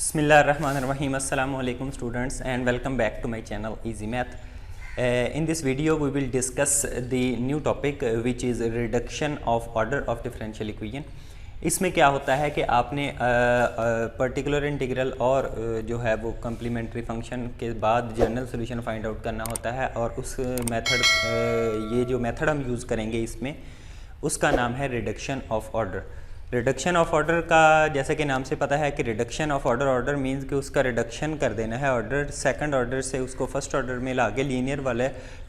Bismillahirrahmanirrahim. Assalamu alaikum students and welcome back to my channel Easy Math. In this video we will discuss the new topic which is reduction of order of differential equation. इसमें क्या होता है कि आपने particular integral और जो है वो कम्प्लीमेंट्री फंक्शन के बाद जनरल सोल्यूशन फाइंड आउट करना होता है और उस मेथड ये जो मेथड हम यूज़ करेंगे इसमें उसका नाम है reduction of order. Reduction of order का जैसे कि नाम से पता है कि रिडक्शन ऑफ ऑर्डर मींस कि उसका रिडक्शन कर देना है ऑर्डर सेकंड ऑर्डर से उसको फर्स्ट ऑर्डर में ला के लीनियर वाले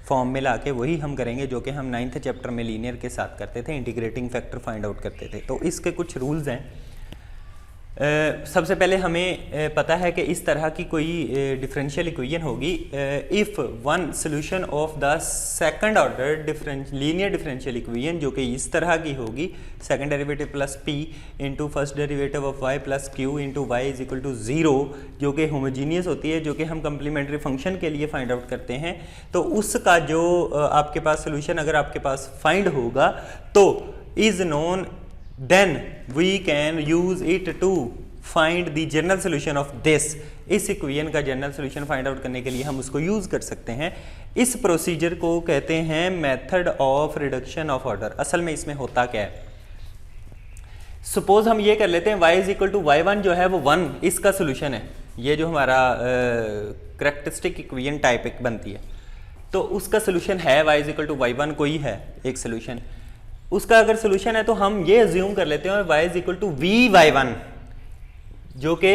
फॉर्म में ला के वही हम करेंगे जो कि हम 9th चैप्टर में लीनियर के साथ करते थे, इंटीग्रेटिंग फैक्टर फाइंड आउट करते थे। तो इसके कुछ रूल्स हैं। सबसे पहले हमें पता है कि इस तरह की कोई डिफरेंशियल इक्वेशन होगी if one solution of the second order linear differential equation जो कि इस तरह की होगी, second derivative plus p into first derivative of y plus q into y is equal to zero, जो कि होमोजीनियस होती है, जो कि हम कम्प्लीमेंट्री फंक्शन के लिए फाइंड आउट करते हैं। तो उसका जो आपके पास सोल्यूशन अगर आपके पास फाइंड होगा तो is known, then we can use it to find the general solution of this। इस इक्वेशन का जनरल सोल्यूशन फाइंड आउट करने के लिए हम उसको यूज कर सकते हैं। इस प्रोसीजर को कहते हैं method of reduction of order. असल में इसमें होता क्या है, सपोज हम ये कर लेते हैं y is equal to y1 जो है वो 1 इसका सोल्यूशन है, ये जो हमारा करेक्टरिस्टिक इक्वेशन टाइप एक बनती है तो उसका सोल्यूशन है y is equal to y1 कोई है एक सोल्यूशन, उसका अगर सोल्यूशन है तो हम ये अज्यूम कर लेते हैं y is equal to vy1 जो कि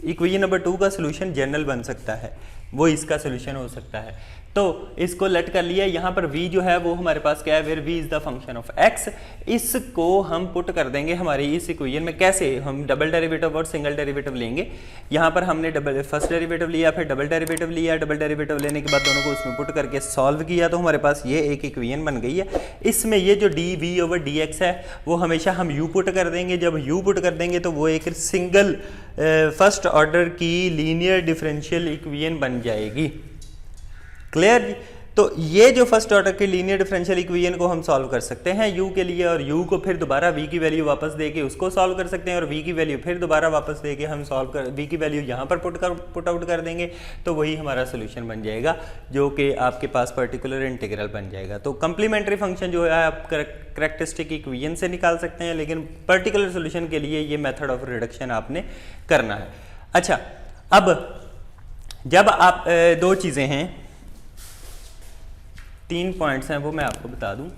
इक्वेशन नंबर 2 का सोल्यूशन जनरल बन सकता है, वो इसका सोल्यूशन हो सकता है। तो इसको लेट कर लिया, यहाँ पर v जो है वो हमारे पास क्या है, where v is the function of x। इसको हम पुट कर देंगे हमारी इस इक्वेशन में। कैसे, हम डबल डेरिवेटिव और सिंगल डेरिवेटिव लेंगे। यहाँ पर हमने फर्स्ट डेरिवेटिव लिया, फिर डबल डेरिवेटिव लिया, डबल डेरिवेटिव लेने के बाद दोनों को उसमें पुट करके सॉल्व किया तो हमारे पास ये एक इक्वेशन बन गई है। इसमें ये जो dv ओवर dx है वो हमेशा हम u पुट कर देंगे। जब u पुट कर देंगे तो वो एक सिंगल फर्स्ट ऑर्डर की लीनियर डिफरेंशियल इक्वेशन बन जाएगी। क्लियर? तो ये जो फर्स्ट ऑर्डर की लीनियर डिफरेंशियल इक्वेशन को हम सॉल्व कर सकते हैं u के लिए, और u को फिर दोबारा v की वैल्यू वापस देके उसको सॉल्व कर सकते हैं, और v की वैल्यू फिर दोबारा वापस देके हम सॉल्व कर v की वैल्यू यहाँ पर पुट आउट कर देंगे तो वही हमारा सोल्यूशन बन जाएगा जो कि आपके पास पर्टिकुलर इंटीग्रल बन जाएगा। तो कम्प्लीमेंट्री फंक्शन जो है आप करेक्टरिस्टिक इक्वेशन से निकाल सकते हैं, लेकिन पर्टिकुलर सोल्यूशन के लिए ये मेथड ऑफ रिडक्शन आपने करना है। अच्छा, अब जब आप दो चीज़ें हैं, 3 पॉइंट्स हैं वो मैं आपको बता दूं।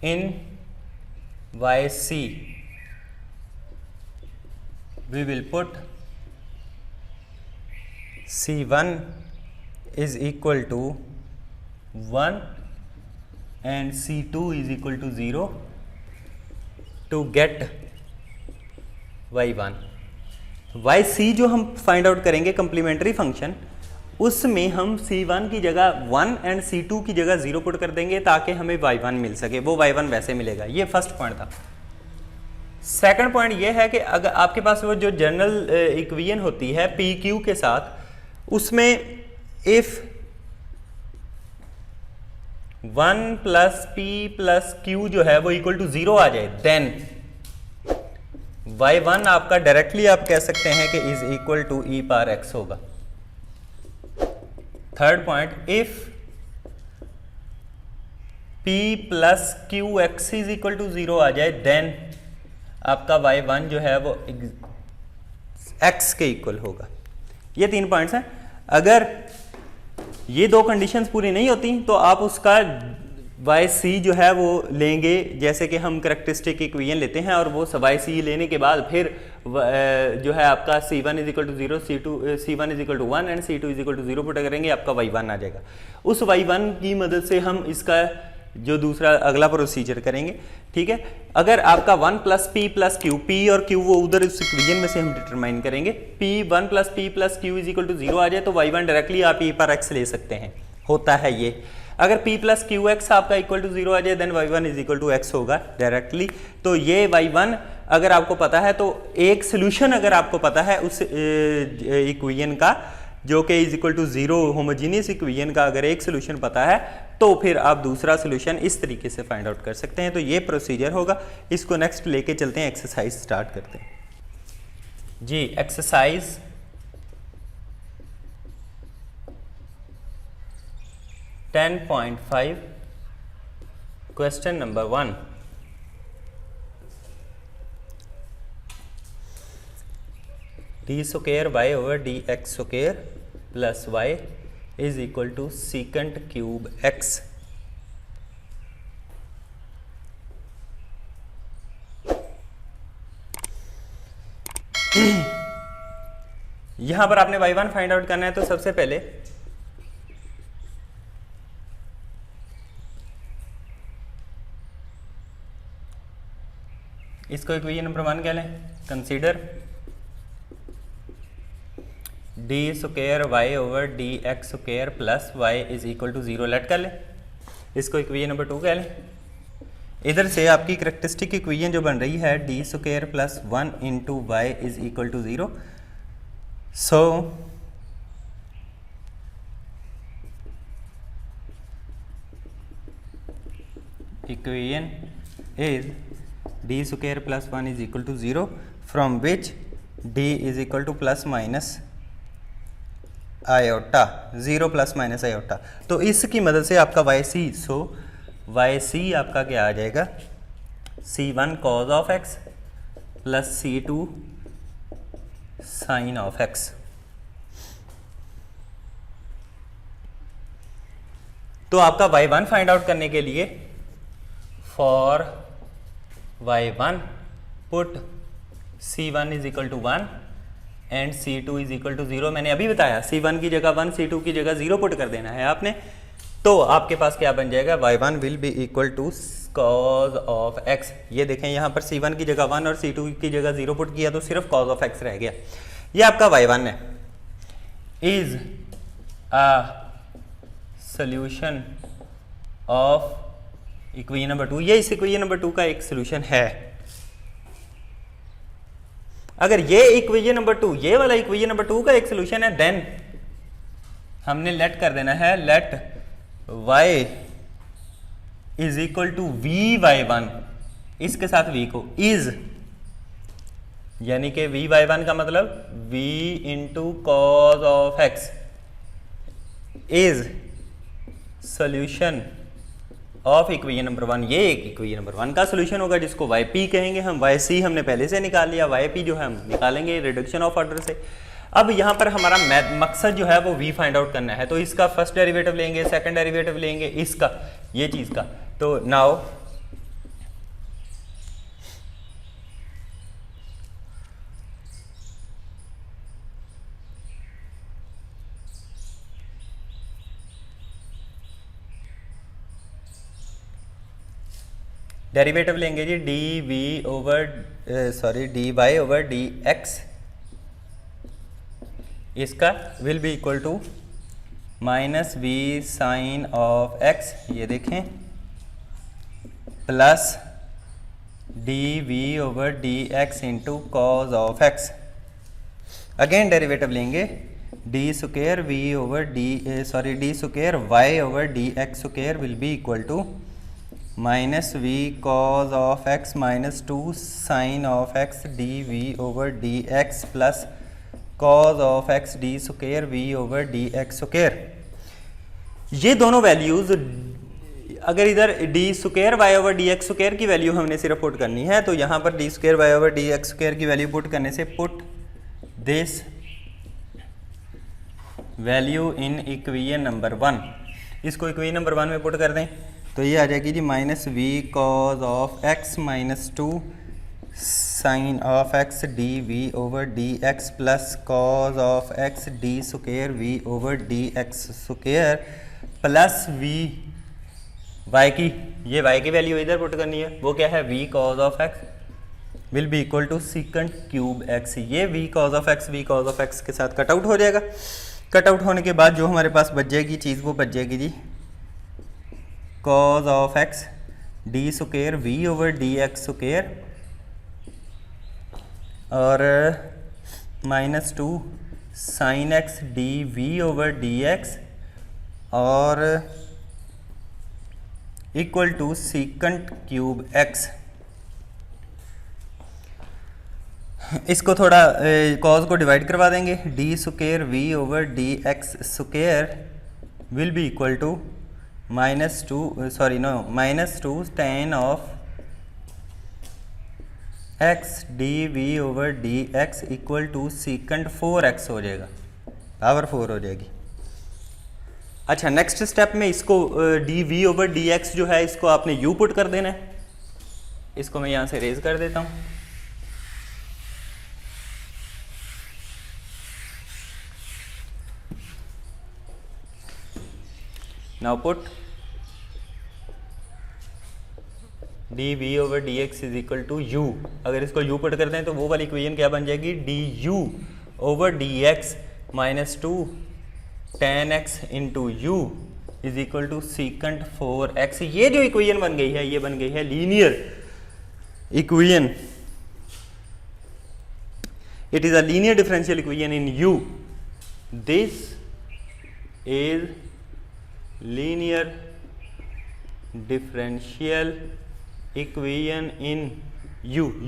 इन YC we will put C1 is equal to 1 and C2 is equal to 0 to get Y1। YC जो हम फाइंड आउट करेंगे कम्प्लीमेंट्री फंक्शन, उसमें हम C1 की जगह 1 एंड C2 की जगह 0 पुट कर देंगे ताकि हमें Y1 मिल सके। वो Y1 वैसे मिलेगा। ये फर्स्ट पॉइंट था। सेकंड पॉइंट ये है कि अगर आपके पास वो जो जनरल इक्वेशन होती है पी क्यू के साथ, उसमें if 1 plus p plus Q जो है वो इक्वल टू 0 आ जाए, देन y1 आपका डायरेक्टली आप कह सकते हैं कि is equal to e power x होगा। Third point, if p plus q x is equal to 0 आ जाए, देन आपका y1 जो है वो x के इक्वल होगा। ये 3 पॉइंट्स हैं। अगर ये दो कंडीशंस पूरी नहीं होती तो आप उसका yc जो है वो लेंगे, जैसे कि हम करेक्टरिस्टिक इक्वेशन लेते हैं, और वो yc लेने के बाद फिर जो है आपका c1 is equal to 0, c1 is equal to 1 and c2 is equal to 0 put करेंगे, आपका y1 आ जाएगा। उस y1 की मदद से हम इसका जो दूसरा अगला प्रोसीजर करेंगे। ठीक है, अगर आपका 1 plus p plus q, p और क्यू वो उधर इस इक्वेशन में से हम डिटरमाइन करेंगे, p 1 plus p plus q is equal to 0 आ जाए तो y1 डायरेक्टली आप ई पर x ले सकते हैं, होता है ये। अगर p प्लस क्यू एक्स आपका इक्वल टू 0 आ जाए then y1 is equal to x होगा डायरेक्टली। तो ये y1 अगर आपको पता है तो एक सोल्यूशन अगर आपको पता है उस इक्वेशन का जो कि is equal to 0 homogeneous equation का अगर एक सोल्यूशन पता है तो फिर आप दूसरा सोल्यूशन इस तरीके से फाइंड आउट कर सकते हैं। तो ये प्रोसीजर होगा। इसको नेक्स्ट लेके चलते हैं, एक्सरसाइज स्टार्ट करते हैं जी। Exercise 10.5 question number 1। D square y over d x square plus y is equal to secant cube x. यहां पर आपने y1 फाइंड आउट करना है। तो सबसे पहले इसको इक्वेशन नंबर 1 कह लें। Consider d square y over d x square plus y is equal to 0 let कर लें। इसको इक्वेशन नंबर 2 कह लें। इधर से आपकी करेक्टरिस्टिक इक्वेशन जो बन रही है d square plus 1 into y is equal to 0। So equation is d square plus 1 is equal to 0 from which d is equal to plus minus iota, 0 plus minus iota. तो इसकी मदद से आपका Y C, सो Y C आपका क्या आ जाएगा, c1 cos of x plus c2 sine of x। तो आपका y1 फाइंड आउट करने के लिए for y1 put c1 is equal to 1 and c2 is equal to 0। मैंने अभी बताया c1 की जगह 1, c2 की जगह 0 पुट कर देना है आपने। तो आपके पास क्या बन जाएगा, y1 will be equal to cos of x। ये देखें यहाँ पर c1 की जगह 1 और c2 की जगह 0 पुट किया तो सिर्फ कॉज ऑफ x रह गया। ये आपका y1 है। Is a solution of equation number 2। ये इस इक्वेशन नंबर 2 का एक सोल्यूशन है। अगर ये इक्वेशन नंबर 2, ये वाला इक्वेशन नंबर 2 का एक सोल्यूशन है, देन हमने लेट कर देना है, let y is equal to vy1, इसके साथ v को इज, यानी कि vy1 का मतलब v into cos of x is solution of equation number 1। ये एक इक्वेशन नंबर 1 का सोल्यूशन होगा जिसको yp कहेंगे हम। yc हमने पहले से निकाल लिया, yp जो है हम निकालेंगे रिडक्शन ऑफ ऑर्डर से। अब यहाँ पर हमारा मकसद जो है वो v फाइंड आउट करना है। तो इसका फर्स्ट डेरिवेटिव लेंगे, सेकंड डेरिवेटिव लेंगे, इसका, ये चीज़ का। तो नाउ डेरिवेटिव लेंगे जी d y over d x, इसका will be equal to minus v sine of x, ये देखें, plus d v over d x into cos of x. Again derivative लेंगे d square v over d square y over d x square will be equal to minus v cos of x minus 2 sine of x d v over d x plus cos of x d square v over d x square. ये दोनों values अगर इधर d square y over d x square की value हमने सिर्फ put करनी है, तो यहाँ पर d square y over d x square की वैल्यू पुट करने से put this value in equation number 1, इसको इक्वेशन नंबर 1 में पुट कर दें तो ये आ जाएगी जी minus v cos of x minus 2 sine of x d v over d x plus cos of x d square v over d x square plus v y की, ये वाई की वैल्यू इधर पुट करनी है, वो क्या है, v cos of x will be equal to secant cube x. ये वी कॉज ऑफ एक्स के साथ कट आउट हो जाएगा। कट आउट होने के बाद जो हमारे पास बच जाएगी चीज़, वो बच जाएगी जी cos of x d square v over d x square और -2 sine x d v over d x और equal to secant cube x. इसको थोड़ा कॉज को डिवाइड करवा देंगे, d square v over d x square will be equal to -2 tan of x d v over d x equal to secant 4x हो जाएगा, power 4 हो जाएगी। अच्छा, नेक्स्ट स्टेप में इसको d v over d x जो है इसको आपने यू पुट कर देना है। इसको मैं यहाँ से रेज कर देता हूँ। Now put d v over d x is equal to u. अगर इसको यू पुट करते हैं तो वो वाली इक्वेशन क्या बन जाएगी, d u over d x -2 tan x into u is equal to secant 4x। ये जो इक्वेशन बन गई है ये बन गई है linear equation. It is a linear differential equation in u। This is linear differential equation in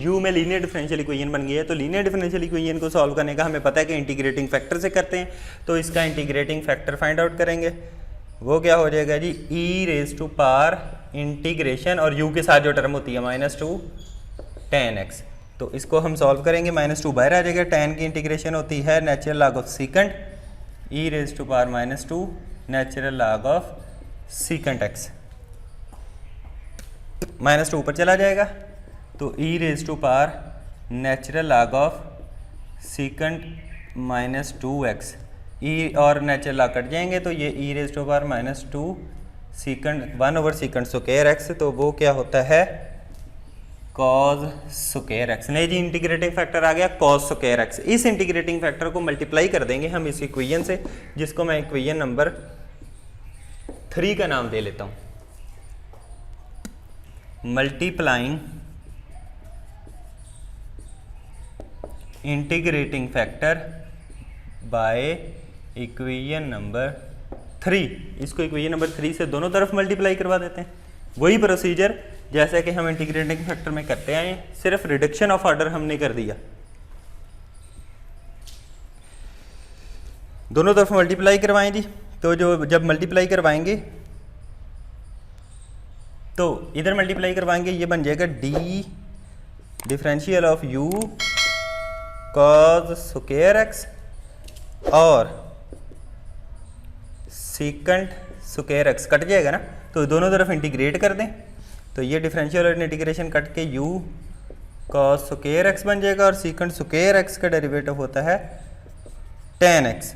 u में लीनियर डिफरेंशियल इक्वेशन बन गई है। तो लीनियर डिफरेंशियल इक्वेशन को सॉल्व करने का हमें पता है कि इंटीग्रेटिंग फैक्टर से करते हैं, तो इसका इंटीग्रेटिंग फैक्टर फाइंड आउट करेंगे। वो क्या हो जाएगा जी, e⁻⁴ इंटीग्रेशन और u के साथ जो टर्म होती है -2 tan x। तो इसको हम सॉल्व करेंगे, -2 बाहर आ जाएगा, tan की इंटीग्रेशन होती है natural log of secant e⁻⁻² natural log of secant x। -2 ऊपर चला जाएगा तो e⁻⁻ natural log of secant -2x। e और नेचुरल लॉग कट जाएंगे तो ये e⁻⁻² secant 1 over secant square x। तो वो क्या होता है, कॉज स्क्वायर x। नहीं जी, इंटीग्रेटिंग फैक्टर आ गया कॉज स्क्वायर x। इस इंटीग्रेटिंग फैक्टर को मल्टीप्लाई कर देंगे हम इस इक्वेशन से, जिसको मैं इक्वेशन नंबर 3 का नाम दे लेता हूँ। Multiplying integrating factor by equation number 3। इसको इक्वेशन नंबर 3 से दोनों तरफ मल्टीप्लाई करवा देते हैं। वही प्रोसीजर जैसा कि हम इंटीग्रेटिंग फैक्टर में करते आए, सिर्फ रिडक्शन ऑफ ऑर्डर हमने कर दिया। दोनों तरफ मल्टीप्लाई करवाएं जी। तो जो जब मल्टीप्लाई करवाएंगे तो इधर मल्टीप्लाई करवाएंगे, ये बन जाएगा D differential of u cause square x और सीकंट स्क्वायर x कट जाएगा ना, तो दोनों तरफ इंटीग्रेट कर दें तो ये डिफरेंशियल और इंटीग्रेशन कट के u कॉज स्क्वायर x बन जाएगा और सीकंट स्क्वायर x का डेरिवेटिव होता है tan x।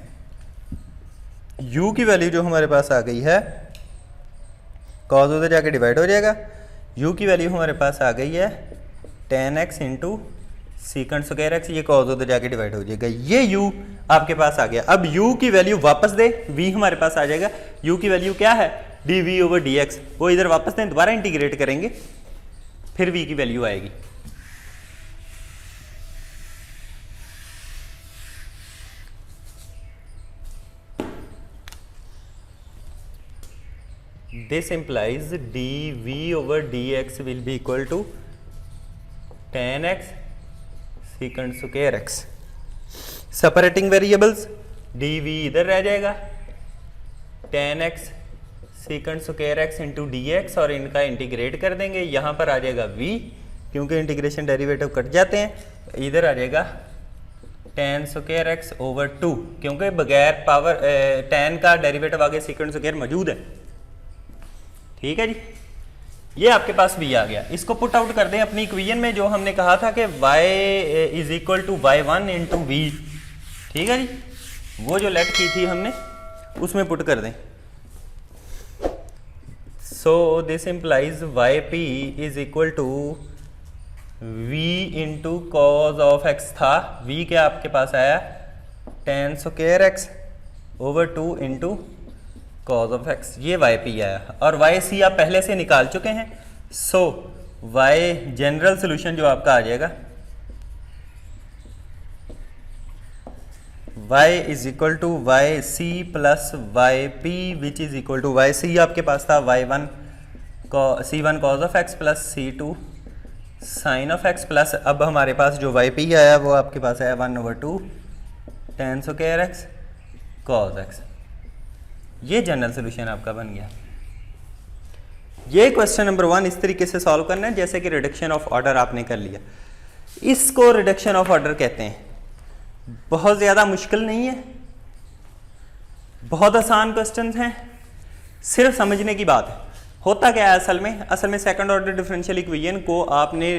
u की वैल्यू जो हमारे पास आ गई है, कॉज उधर जाके डिवाइड हो जाएगा, u की वैल्यू हमारे पास आ गई है tan x into secant square x। ये कॉज उधर जाके डिवाइड हो जाएगा, ये u आपके पास आ गया। अब u की वैल्यू वापस दे, v हमारे पास आ जाएगा। u की वैल्यू क्या है, dv ओवर dx। वो इधर वापस दें, दोबारा इंटीग्रेट करेंगे, फिर v की वैल्यू आएगी। This implies dv over dx will be equal to tan x secant square x। Separating variables, dv इधर रह जाएगा, tan x secant square x into dx और इनका इंटीग्रेट कर देंगे। यहाँ पर आ जाएगा v, क्योंकि इंटीग्रेशन डेरिवेटिव कट जाते हैं। इधर आ जाएगा tan स्क्वायर x ओवर 2, क्योंकि बगैर पावर tan का डेरिवेटिव आगे secant स्क्वायर मौजूद है। ठीक है जी, ये आपके पास v आ गया। इसको पुट आउट कर दें अपनी इक्वेशन में, जो हमने कहा था कि y is equal to y1 into v. ठीक है जी, वो जो लेट की थी हमने उसमें पुट कर दें। So this implies yp is equal to v into cos of x था। v क्या आपके पास आया, tan square x over 2 into cos of x, ये वाई पी आया और वाई सी आप पहले से निकाल चुके हैं। सो वाई जनरल सोल्यूशन जो आपका आ जाएगा y is equal to y c plus y p which is equal to y c आपके पास था y1 c1 cos of x plus c2 sine of x plus अब हमारे पास जो वाई पी आया वो आपके पास आया 1/2 tan square x cos x. ये जनरल सोल्यूशन आपका बन गया। ये क्वेश्चन नंबर 1 इस तरीके से सॉल्व करना है जैसे कि रिडक्शन ऑफ ऑर्डर आपने कर लिया। इसको रिडक्शन ऑफ ऑर्डर कहते हैं। बहुत ज़्यादा मुश्किल नहीं है, बहुत आसान क्वेश्चंस हैं, सिर्फ समझने की बात है। होता क्या है असल में सेकंड ऑर्डर डिफरेंशियल इक्वेशन को आपने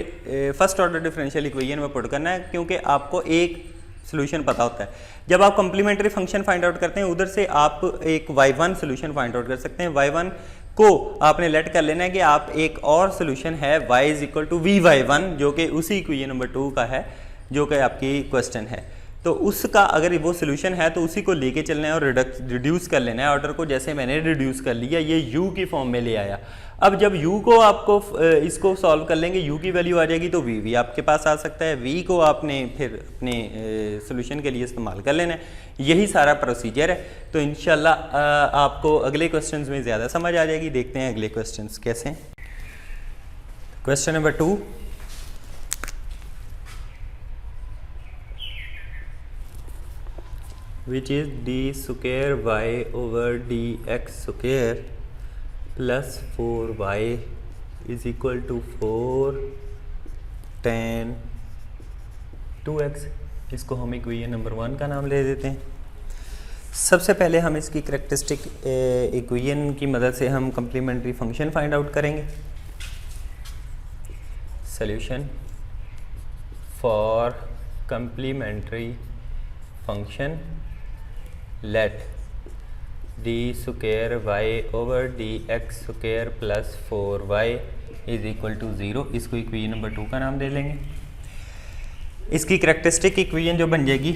फर्स्ट ऑर्डर डिफरेंशियल इक्वेशन में पुट करना है, क्योंकि आपको एक सोल्यूशन पता होता है। जब आप कम्प्लीमेंट्री फंक्शन फाइंड आउट करते हैं उधर से आप एक y1 सोल्यूशन फाइंड आउट कर सकते हैं। y1 को आपने लेट कर लेना है कि आप एक और सोल्यूशन है y is equal to vy1 जो कि उसी इक्वेशन नंबर 2 का है जो कि आपकी क्वेश्चन है। तो उसका अगर वो सोल्यूशन है तो उसी को लेके चलना है और रिड्यूस कर लेना है ऑर्डर को। जैसे मैंने रिड्यूस कर लिया, ये u की फॉर्म में ले आया। अब जब u को आपको इसको सॉल्व कर लेंगे, u की वैल्यू आ जाएगी तो v आपके पास आ सकता है। v को आपने फिर अपने सोल्यूशन के लिए इस्तेमाल कर लेना है। यही सारा प्रोसीजर है। तो इंशाल्लाह आपको अगले क्वेश्चंस में ज़्यादा समझ आ जाएगी। देखते हैं अगले क्वेश्चंस कैसे हैं। Question number 2, which is d square y over dx square plus 4y is equal to 4 tan 2x। इसको हम इक्वेशन नंबर 1 का नाम ले देते हैं। सबसे पहले हम इसकी करैक्टरिस्टिक इक्वेशन की मदद से हम कम्प्लीमेंट्री फंक्शन फाइंड आउट करेंगे। Solution for complementary function let d square y over dx square plus 4y is equal to 0। इसको इक्वेशन नंबर 2 का नाम दे लेंगे। इसकी करैक्टरिस्टिक इक्वेशन जो बन जाएगी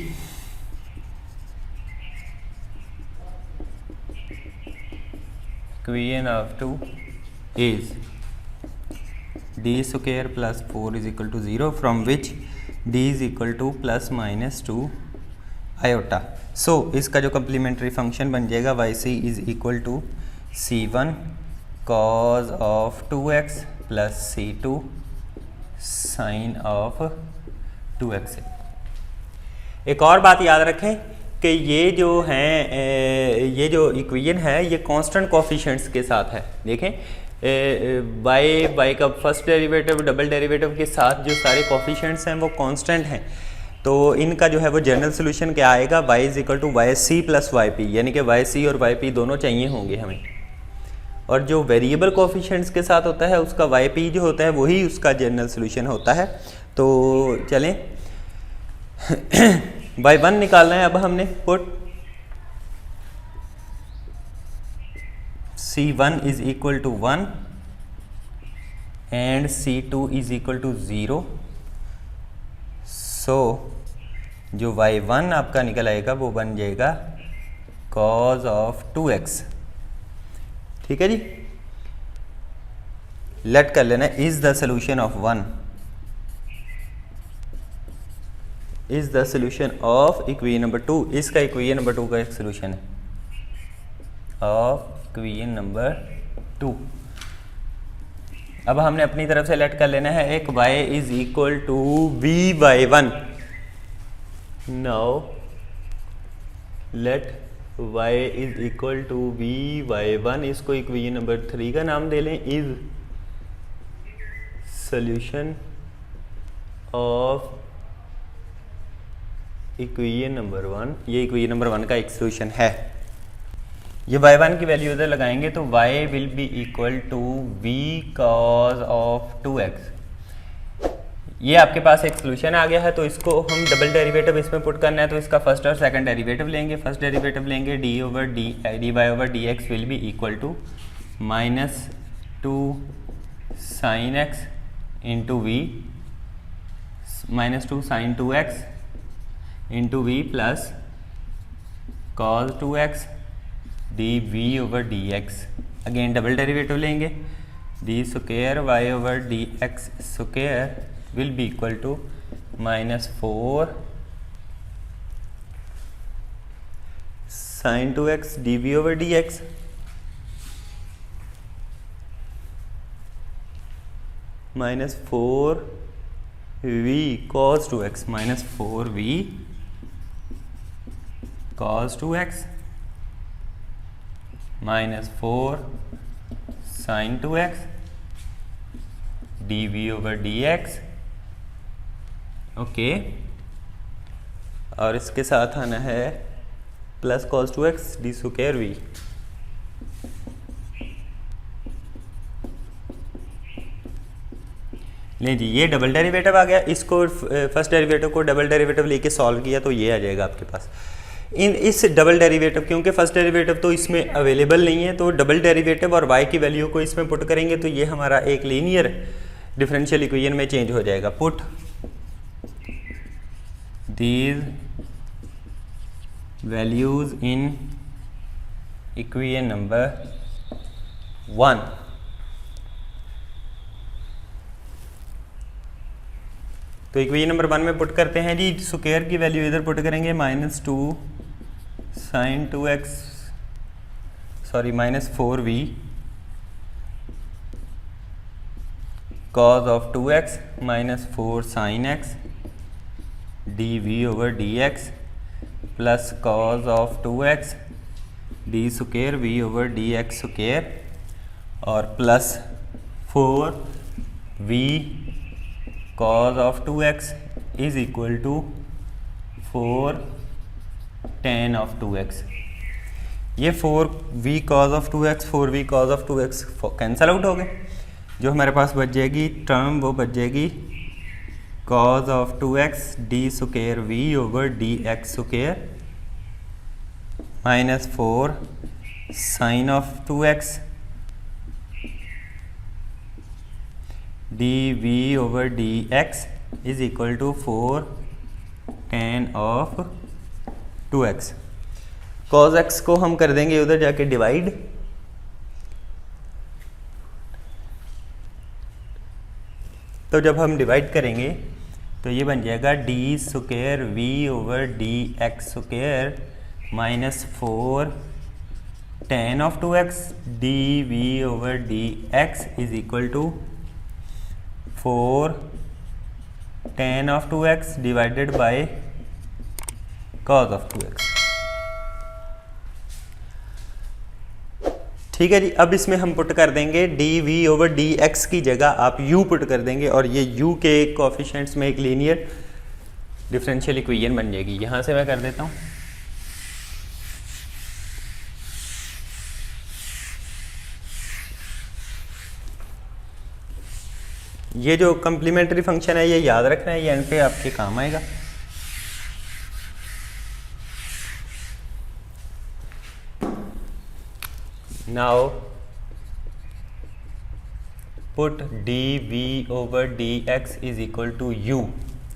equation of 2 is d square plus 4 is equal to 0 from which d is equal to plus minus 2 iota. So इसका जो कम्प्लीमेंट्री फंक्शन बन जाएगा y c is equal to c1 cos of 2x plus c2 sine of 2x। एक और बात याद रखें कि ये जो हैं ये जो इक्वेशन है ये कांस्टेंट कोफिशिएंट्स के साथ है। देखें y का फर्स्ट डेरिवेटिव डबल डेरिवेटिव के साथ जो सारे कोफिशिएंट्स हैं वो कांस्टेंट हैं। तो इनका जो है वो जनरल सोल्यूशन क्या आएगा, y is equal to y c plus y p, यानी कि वाई सी और वाई पी दोनों चाहिए होंगे हमें। और जो वेरिएबल कोफिशिएंट्स के साथ होता है उसका वाई पी जो होता है वही उसका जनरल सोल्यूशन होता है। तो चलें y1 निकालना है। अब हमने put c1 is equal to 1 and c2 is equal to 0। So जो y1 आपका निकल आएगा वो बन जाएगा cos ऑफ 2x। ठीक है जी, लेट कर लेना is the solution of 1 is the solution of equation number 2। इसका इक्वेशन नंबर 2 का एक सोल्यूशन है ऑफ इक्वेशन नंबर 2। अब हमने अपनी तरफ से लेट कर लेना है एक y is equal to vy1। Now let y is equal to vy1, इसको इक्वेशन नंबर 3 का नाम दे लें। Is solution of equation number 1। ये इक्वेशन नंबर 1 का एक सॉल्यूशन है। ये y1 की वैल्यू उधर लगाएंगे तो y will be equal to v cos of 2x। ये आपके पास एक सोल्यूशन आ गया है। तो इसको हम डबल डेरिवेटिव इसमें पुट करना है तो इसका फर्स्ट और सेकंड डेरिवेटिव लेंगे। फर्स्ट डेरिवेटिव लेंगे d y over d x will be equal to -2 sine x into v -2 sine 2x into v plus cos 2x d v over d x, again double derivative लेंगे, d square y over d x square will be equal to -4 sin 2x d v over d x -4 v cos 2x -4v cos 2x -4 sin 2x dv over dx। Okay, और इसके साथ आना है plus cos 2x d square v। नहीं जी, ये double derivative आ गया, इसको first derivative को डबल डेरिवेटिव लेके सॉल्व किया तो ये आ जाएगा आपके पास। इस डबल डेरिवेटिव, क्योंकि फर्स्ट डेरिवेटिव तो इसमें अवेलेबल नहीं है, तो डबल डेरिवेटिव और y की वैल्यू को इसमें पुट करेंगे तो ये हमारा एक लीनियर डिफरेंशियल इक्वेशन में चेंज हो जाएगा। Put these values in equation number 1। तो इक्वेशन नंबर 1 में पुट करते हैं जी, स्क्वायर की वैल्यू इधर पुट करेंगे -2 sin 2x sorry -4v cos of 2x -4 sin x dv over dx plus cos of 2x d square v over dx square और plus 4v cos of 2x is equal to 4 tan of 2x। ये 4v cos of 2x 4v cos of 2x cancel out हो गए, जो हमारे पास बच जाएगी term वो बच जाएगी cos of 2x d square v over dx square -4 sin of 2x dv over dx is equal to 4 tan of 2x। cos x को हम कर देंगे उधर जाके डिवाइड, तो जब हम डिवाइड करेंगे तो ये बन जाएगा d square v over dx square -4 tan of 2x dv over dx is equal to 4 tan of 2x divided by cos of 2x। ठीक है जी, अब इसमें हम पुट कर देंगे dv ओवर dx की जगह आप u पुट कर देंगे और ये u के कोएफिशिएंट्स में एक लीनियर डिफरेंशियल इक्वेशन बन जाएगी। यहाँ से मैं कर देता हूँ, ये जो कम्प्लीमेंट्री फंक्शन है ये याद रखना है, ये एंड पे आपके काम आएगा। Now put dv over dx is equal to u।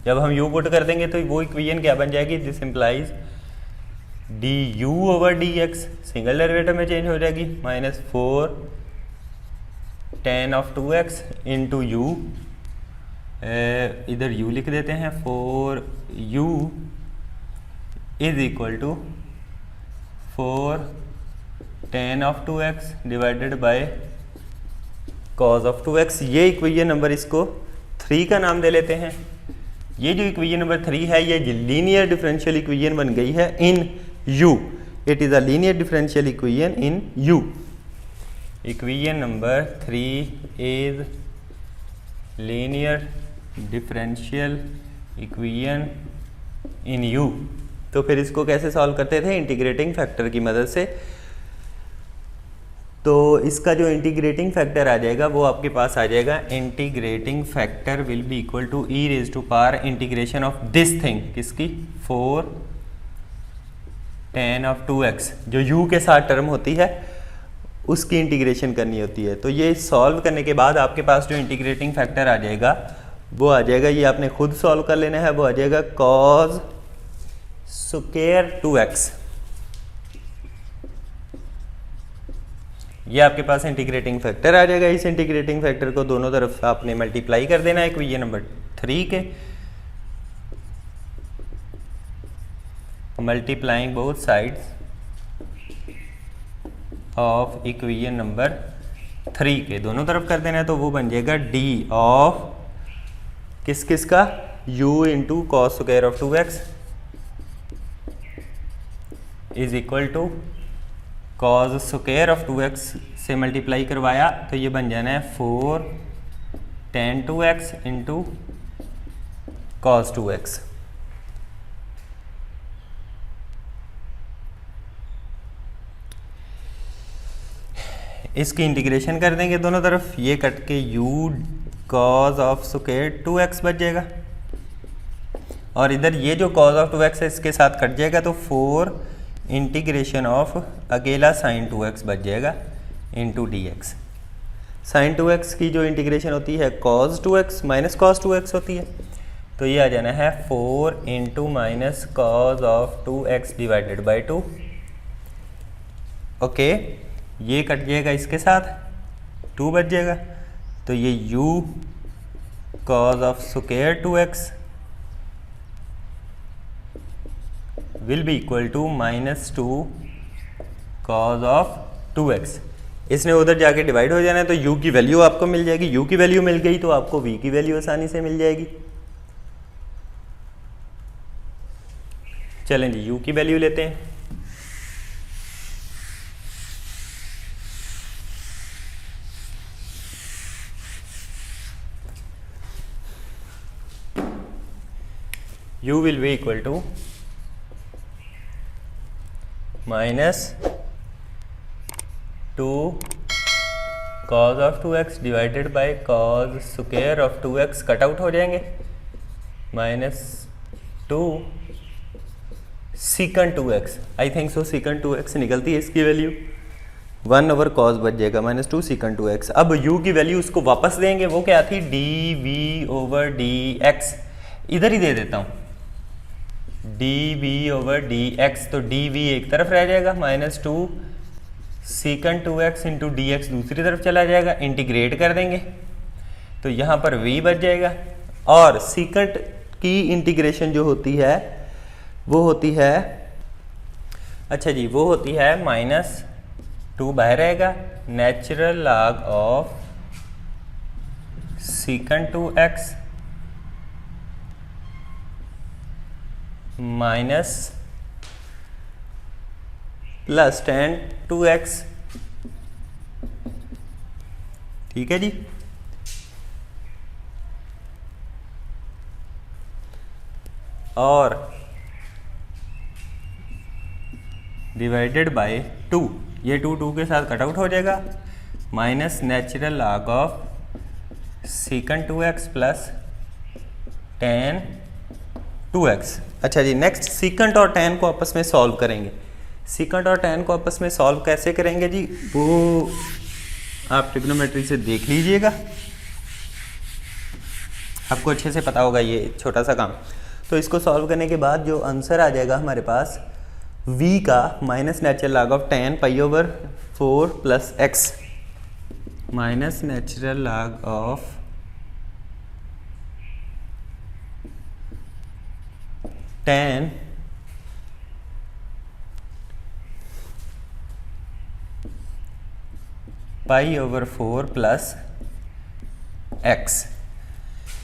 जब हम u पुट कर देंगे तो वो इक्वेशन क्या बन जाएगी, this implies du over dx single derivative में चेंज हो जाएगी -4 tan of 2x into u, इधर u लिख देते हैं, 4u is equal to 4 tan of 2x divided by cos of 2x। ये इक्वेशन नंबर इसको 3 का नाम दे लेते हैं। ये जो इक्वेशन नंबर 3 है ये लीनियर डिफरेंशियल इक्वेशन बन गई है इन u। It is a linear differential equation in u। Equation number 3 is linear differential equation in u। तो फिर इसको कैसे सॉल्व करते थे, इंटीग्रेटिंग फैक्टर की मदद से। तो इसका जो इंटीग्रेटिंग फैक्टर आ जाएगा वो आपके पास आ जाएगा, integrating factor will be equal to e raise to power integration of this thing, किसकी, 4 tan of 2x, जो u के साथ टर्म होती है उसकी इंटीग्रेशन करनी होती है। तो ये सॉल्व करने के बाद आपके पास जो इंटीग्रेटिंग फैक्टर आ जाएगा वो आ जाएगा, ये आपने खुद सॉल्व कर लेना है, वो आ जाएगा cos स्क्वायर 2x ये आपके पास इंटीग्रेटिंग फैक्टर आ जाएगा। इस इंटीग्रेटिंग फैक्टर को दोनों तरफ आपने मल्टीप्लाई कर देना है इक्वेशन नंबर 3 के, multiplying both sides of equation number 3 के, दोनों तरफ कर देना है। तो वो बन जाएगा डी ऑफ किस किस का, u into cos square of 2x is equal to cos square of 2x से मल्टीप्लाई करवाया तो ये बन जाना है 4 tan 2x into cos 2x। इसकी इंटीग्रेशन कर देंगे दोनों तरफ, ये कट के u cos of square 2x बच जाएगा और इधर ये जो कॉस ऑफ 2x है इसके साथ कट जाएगा तो 4 इंटीग्रेशन ऑफ अकेला साइन 2x बच जाएगा इंटू dx। साइन 2x की जो इंटीग्रेशन होती है cos 2x minus cos 2x होती है, तो ये आ जाना है 4 into minus cos of 2x divided by 2। Okay, ये कट जाएगा इसके साथ 2 बच जाएगा तो ये u cos of square 2x will be equal to -2 cos of 2x। इसने उधर जाके डिवाइड हो जाना है तो u की वैल्यू आपको मिल जाएगी। u की वैल्यू मिल गई तो आपको v की वैल्यू आसानी से मिल जाएगी। चलें जी, u की वैल्यू लेते हैं। u will be equal to -2 cos of 2x divided by cos square of 2x, cut out हो जाएंगे, -2 secant 2x, I think so secant 2x निकलती है इसकी वैल्यू, 1 ओवर cos बच जाएगा -2 secant 2x। अब u की वैल्यू उसको वापस देंगे, वो क्या थी dv ओवर dx, इधर ही दे देता हूँ dv ओवर dx, तो dv एक तरफ रह जाएगा, -2 secant 2x इंटू dx दूसरी तरफ चला जाएगा, इंटीग्रेट कर देंगे तो यहाँ पर v बच जाएगा। और secant की इंटीग्रेशन जो होती है वो होती है, अच्छा जी, वो होती है -2 बाहर रहेगा, natural log of secant 2x minus plus tan 2x। ठीक है जी, और डिवाइडेड बाय 2, ये 2 के साथ कट आउट हो जाएगा, minus natural log of secant 2x plus tan 2x। अच्छा जी, नेक्स्ट secant और tan को आपस में सॉल्व करेंगे। secant और tan को आपस में सॉल्व कैसे करेंगे जी, वो आप ट्रिग्नोमेट्री से देख लीजिएगा, आपको अच्छे से पता होगा ये छोटा सा काम। तो इसको सॉल्व करने के बाद जो आंसर आ जाएगा हमारे पास v का minus natural log of tan pi over 4 plus x minus natural log of tan pi over 4 plus x।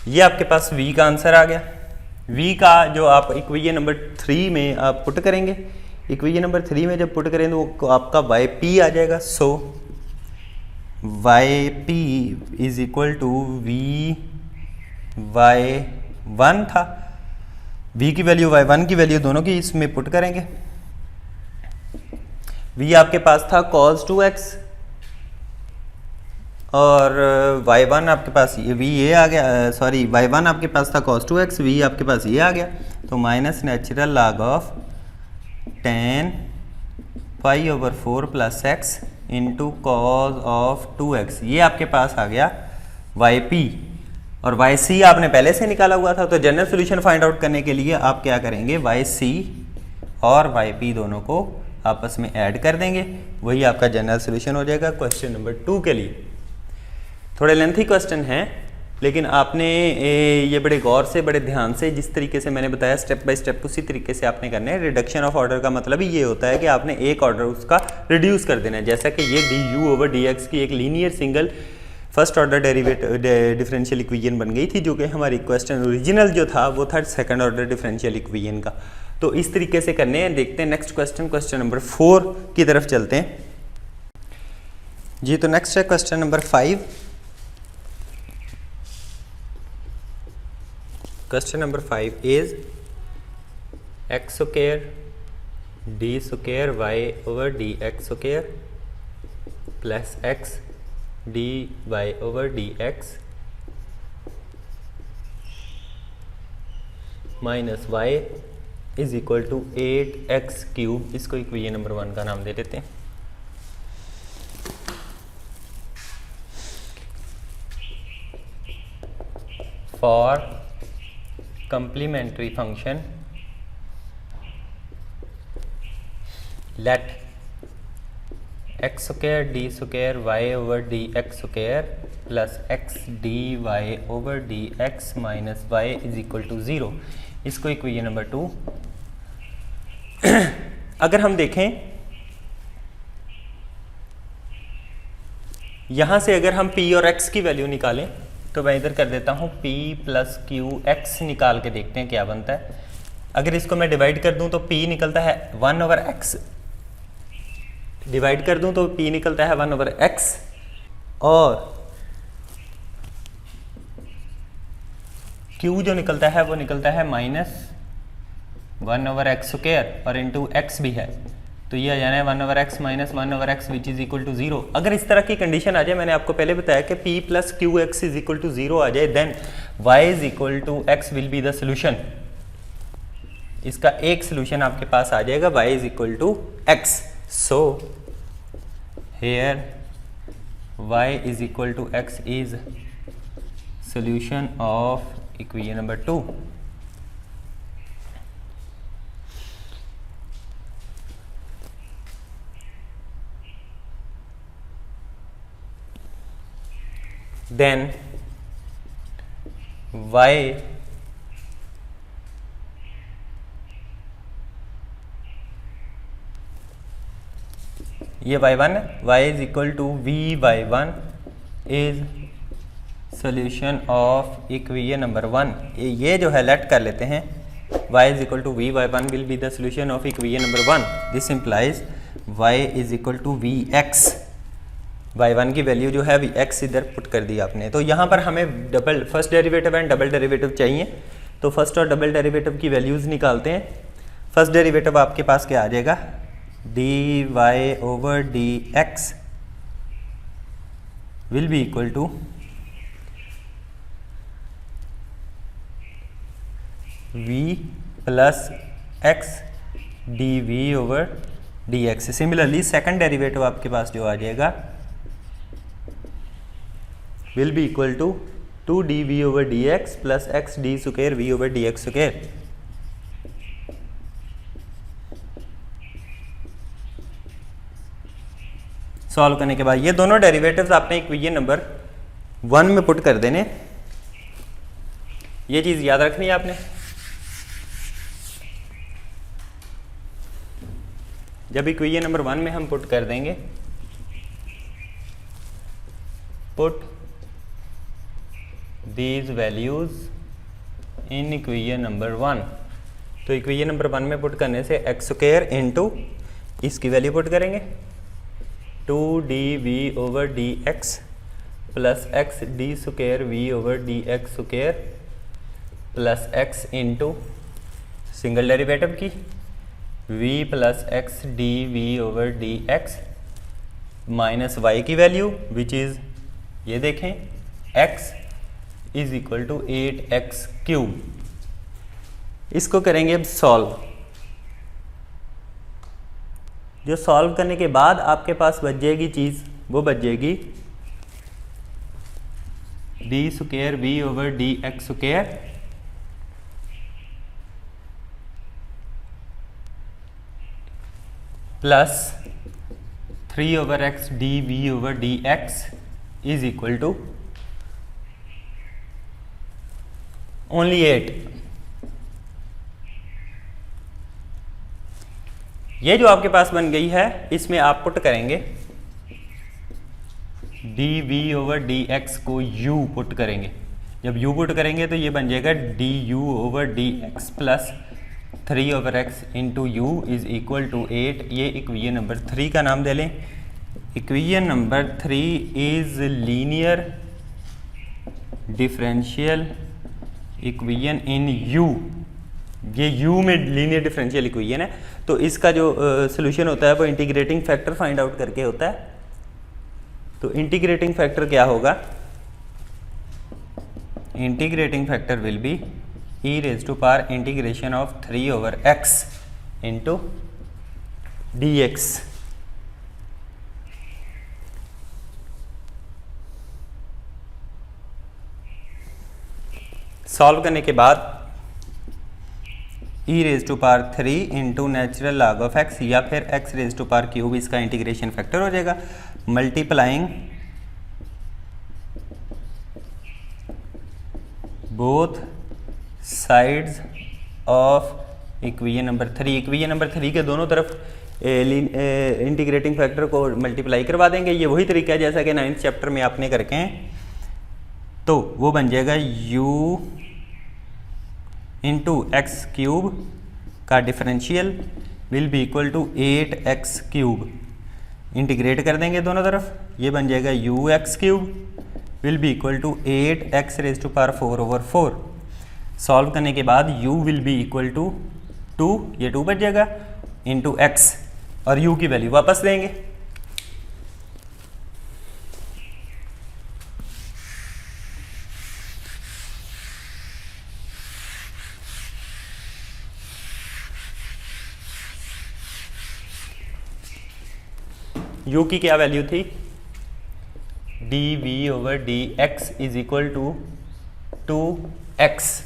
ये आपके पास v का आंसर आ गया। v का जो आप इक्वेशन नंबर 3 में आप पुट करेंगे, इक्वेशन नंबर 3 में जब पुट करें तो आपका yp आ जाएगा। So yp is equal to y1 था, v की वैल्यू y1 की वैल्यू दोनों की इसमें पुट करेंगे। v आपके पास था cos 2x और y1 आपके पास ये v ये आ गया, सॉरी y1 आपके पास था cos 2x, v आपके पास ये आ गया, तो minus natural log of tan pi over 4 plus x into cos of 2x, ये आपके पास आ गया yp। और yc आपने पहले से निकाला हुआ था, तो जनरल सॉल्यूशन फाइंड आउट करने के लिए आप क्या करेंगे, yc और yp दोनों को आपस में ऐड कर देंगे, वही आपका जनरल सोल्यूशन हो जाएगा क्वेश्चन नंबर 2 के लिए। थोड़े लेंथी क्वेश्चन हैं, लेकिन आपने ये बड़े गौर से, बड़े ध्यान से, जिस तरीके से मैंने बताया स्टेप बाय स्टेप उसी तरीके से आपने करना है। रिडक्शन ऑफ ऑर्डर का मतलब ही ये होता है कि आपने एक ऑर्डर उसका रिड्यूस कर देना है। जैसा कि ये du/dx की एक linear single first order differential equation बन गई थी, जो कि हमारी क्वेश्चन ओरिजिनल जो था वो था सेकंड ऑर्डर डिफरेंशियल इक्वेशन का। तो इस तरीके से करने हैं। देखते हैं नेक्स्ट क्वेश्चन, क्वेश्चन नंबर 4 की तरफ चलते हैं जी। तो नेक्स्ट है question number 5। Question number 5 is x square d square y/dx² plus x dy/dx minus y is equal to 8x³। इसको इक्वेशन नंबर 1 का नाम दे देते हैं। For complementary function let x square d square y/dx square plus x dy/dx minus y is equal to 0। इसको equation number 2। अगर हम देखें यहां से, अगर हम p और x की वैल्यू निकालें तो मैं इधर कर देता हूँ p प्लस क्यू एक्स निकाल के देखते हैं क्या बनता है। अगर इसको मैं डिवाइड कर दूं तो p निकलता है 1/x, डिवाइड कर दूं तो p निकलता है 1/x, और q जो निकलता है वो निकलता है -1/x², और इंटू x भी है, तो ये आ जाना है 1/x minus 1/x which is equal to 0। अगर इस तरह की कंडीशन आ जाए, मैंने आपको पहले बताया कि p plus q x is equal to 0 आ जाए, then y is equal to x will be the solution. इसका एक सोल्यूशन आपके पास आ जाएगा, y is equal to x। So here y is equal to x is solution of equation number 2। then y ये y1 है, y is equal to v/1 is solution of equation number 1। ये जो है let कर लेते हैं, y is equal to v/1 will be the solution of equation number 1। This implies y is equal to vx। y1 की value जो है vx इधर पुट कर दी आपने। तो यहाँ पर हमें double first derivative and double derivative चाहिए, तो फर्स्ट और डबल डेरिवेटिव की वैल्यूज़ निकालते हैं। फर्स्ट डेरिवेटिव आपके पास क्या आ जाएगा, dy/dx will be equal to v plus x dv/dx। Similarly second derivative आपके पास जो आ जाएगा will be equal to 2dv/dx plus x d² v/dx²। Solve करने के बाद ये दोनों डेरिवेटिव्स आपने इक्वेशन नंबर 1 में पुट कर देने। ये चीज याद रखनी है आपने। जब इक्वेशन नंबर 1 में हम पुट कर देंगे, put these values in equation number 1। तो इक्वेशन नंबर 1 में पुट करने से x² इंटू इसकी वैल्यू पुट करेंगे 2dv/dx plus x d² v/dx² plus x into single derivative की v plus x dv/dx minus y की वैल्यू विच इज़, ये देखें, x is equal to 8x³। इसको करेंगे अब सॉल्व। जो सॉल्व करने के बाद आपके पास बच जाएगी चीज़, वो बच जाएगी d² v/dx² plus 3/x dv/dx is equal to only 8। ये जो आपके पास बन गई है इसमें आप पुट करेंगे dv/dx को u पुट करेंगे। जब u पुट करेंगे तो ये बन जाएगा du/dx plus 3/x into u is equal to 8। ये इक्वेशन नंबर 3 का नाम दे लें। Equation number 3 is linear differential equation in u। ये u में लीनियर डिफरेंशियल इक्वेशन है, तो इसका जो सोल्यूशन होता है वो इंटीग्रेटिंग फैक्टर फाइंड आउट करके होता है। तो इंटीग्रेटिंग फैक्टर क्या होगा? Integrating factor will B e⁻⁴ integration of 3/x into dx। Solve करने के बाद e⁻³ into natural log of x या फिर x⁻³ इसका इंटीग्रेशन फैक्टर हो जाएगा। Multiplying both sides of equation number 3। Equation number 3 के दोनों तरफ इंटीग्रेटिंग फैक्टर को मल्टीप्लाई करवा देंगे। ये वही तरीका है जैसा कि 9th चैप्टर में आपने करके हैं। तो वो बन जाएगा u इंटू x³ का differential will be equal to 8x³ integrate कर देंगे दोनों तरफ। ये बन जाएगा ux³ will be equal to 8x⁴/4। Solve करने के बाद u will be equal to 2, ये 2 बच जाएगा, इंटू x और u की वैल्यू वापस देंगे। u की क्या वैल्यू थी? dv/dx is equal to 2x।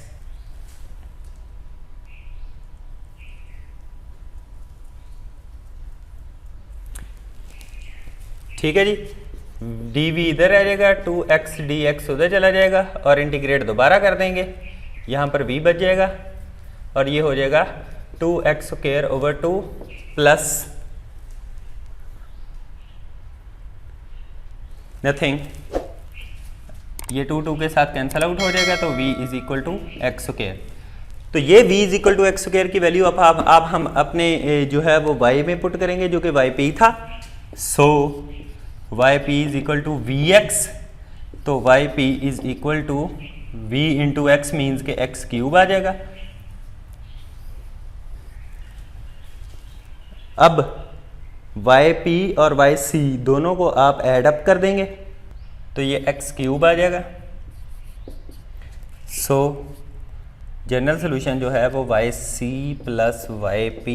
ठीक है जी, dv इधर आ जाएगा, 2x dx उधर चला जाएगा और इंटीग्रेट दोबारा कर देंगे। यहाँ पर v बच जाएगा और ये हो जाएगा 2x² प्लस नथिंग, ये 2 के साथ कैंसल आउट हो जाएगा, तो v is equal to x²। तो ये v is equal to x² की वैल्यू अब हम अपने जो है वो y में पुट करेंगे जो कि yp था। So yp is equal to vx। तो yp is equal to v into x means के x³ आ जाएगा। अब yp और yc दोनों को आप ऐड अप कर देंगे तो ये x³ आ जाएगा। सो जनरल सोल्यूशन जो है वो yc plus yp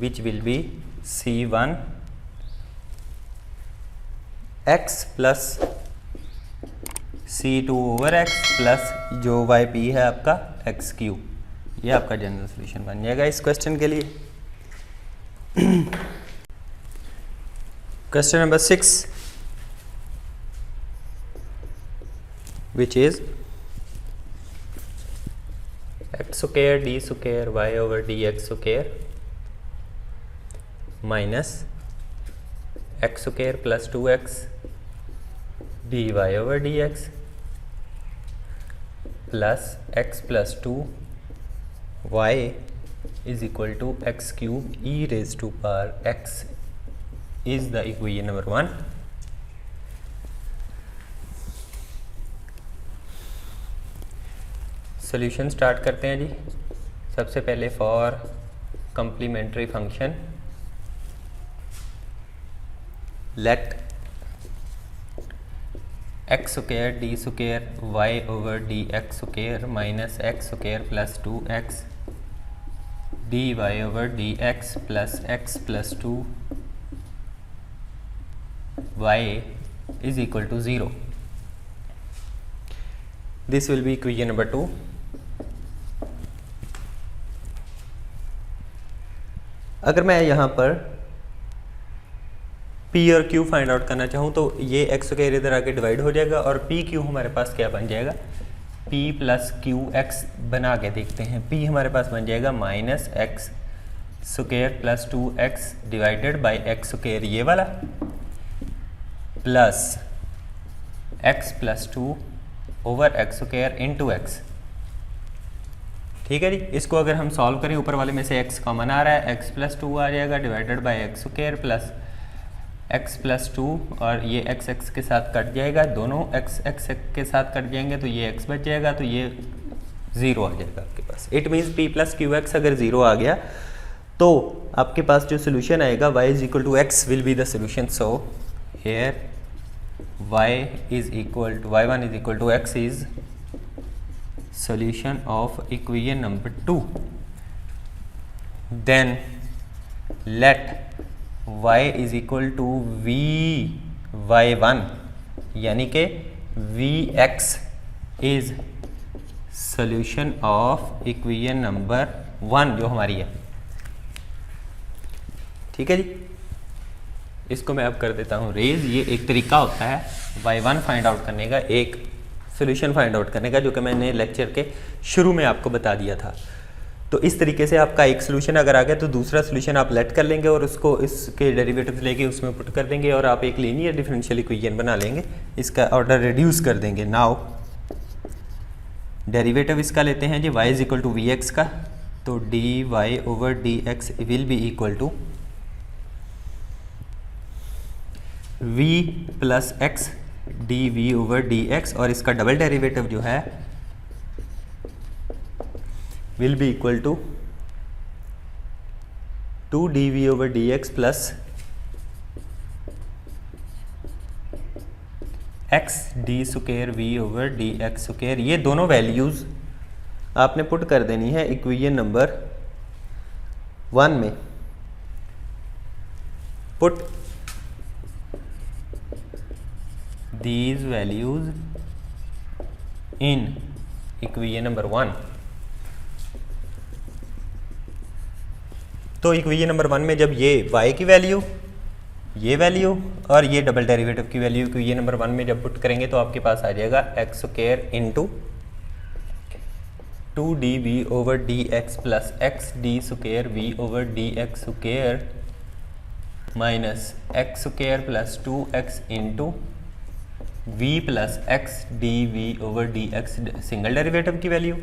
which will be c1 x plus c2/x plus जो yp है आपका x³। ये आपका जनरल सोल्यूशन बन जाएगा इस क्वेश्चन के लिए। Question number 6, which is x² d² y/dx² minus x² plus 2x dy/dx plus x plus 2 y is equal to x³ e⁻⁴x is the equation number 1. Solution start करते हैं जी। सबसे पहले for complementary function let x² d² y/dx² minus x² plus 2x dy/dx plus x plus 2 y is equal to 0. This will be equation number 2. अगर मैं यहाँ पर P और क्यू फाइंड आउट करना चाहूँ तो ये एक्स स्क्वायर इधर आके डिवाइड हो जाएगा और पी क्यू हमारे पास क्या बन जाएगा, पी प्लस क्यू एक्स बना के देखते हैं। पी हमारे पास बन जाएगा minus x square plus 2x divided by x square ये वाला plus x plus 2 over x square into x. ठीक है जी, इसको अगर हम सॉल्व करें ऊपर वाले में से x कॉमन आ रहा है, x प्लस 2 आ जाएगा divided by x square plus x plus 2 और ये x x के साथ कट जाएगा, दोनों x x के साथ कट जाएंगे तो ये x बच जाएगा, तो ये 0 आ जाएगा आपके पास। It means p plus q x अगर 0 आ गया तो आपके पास जो सोल्यूशन आएगा y is equal to x will be the solution. So here y is equal to y1 is equal to x is solution of equation number 2. Then let y is equal to vy1 यानी कि vx is solution of equation number 1 जो हमारी है। ठीक है जी, इसको मैं अब कर देता हूँ रेज। ये एक तरीका होता है y1 फाइंड आउट करने का, एक सोल्यूशन फाइंड आउट करने का, जो कि मैंने लेक्चर के शुरू में आपको बता दिया था। तो इस तरीके से आपका एक सोल्यूशन अगर आ गया तो दूसरा सोल्यूशन आप लेट कर लेंगे और उसको इसके डेरिवेटिव्स लेके उसमें पुट कर देंगे और आप एक लीनियर डिफरेंशियल इक्वेशन बना लेंगे, इसका ऑर्डर रिड्यूस कर देंगे। नाउ डेरिवेटिव इसका लेते हैं जी y is equal to v x का, तो d y over d x will be equal to v plus x d v over d x, और इसका डबल डेरिवेटिव जो है will be equal to 2 d v over d x plus x d square v over d x square. ये दोनों values आपने put कर देनी है इक्वेशन नंबर 1 में। Put these values in equation number 1। तो इक्वेशन नंबर 1 में जब ये y की वैल्यू, ये वैल्यू और ये डबल डेरिवेटिव की वैल्यू इक्वेशन नंबर 1 में जब पुट करेंगे तो आपके पास आ जाएगा x square into 2 d v over d x plus x d square v over d x square minus x square plus 2x into v plus x d v over d x single derivative की value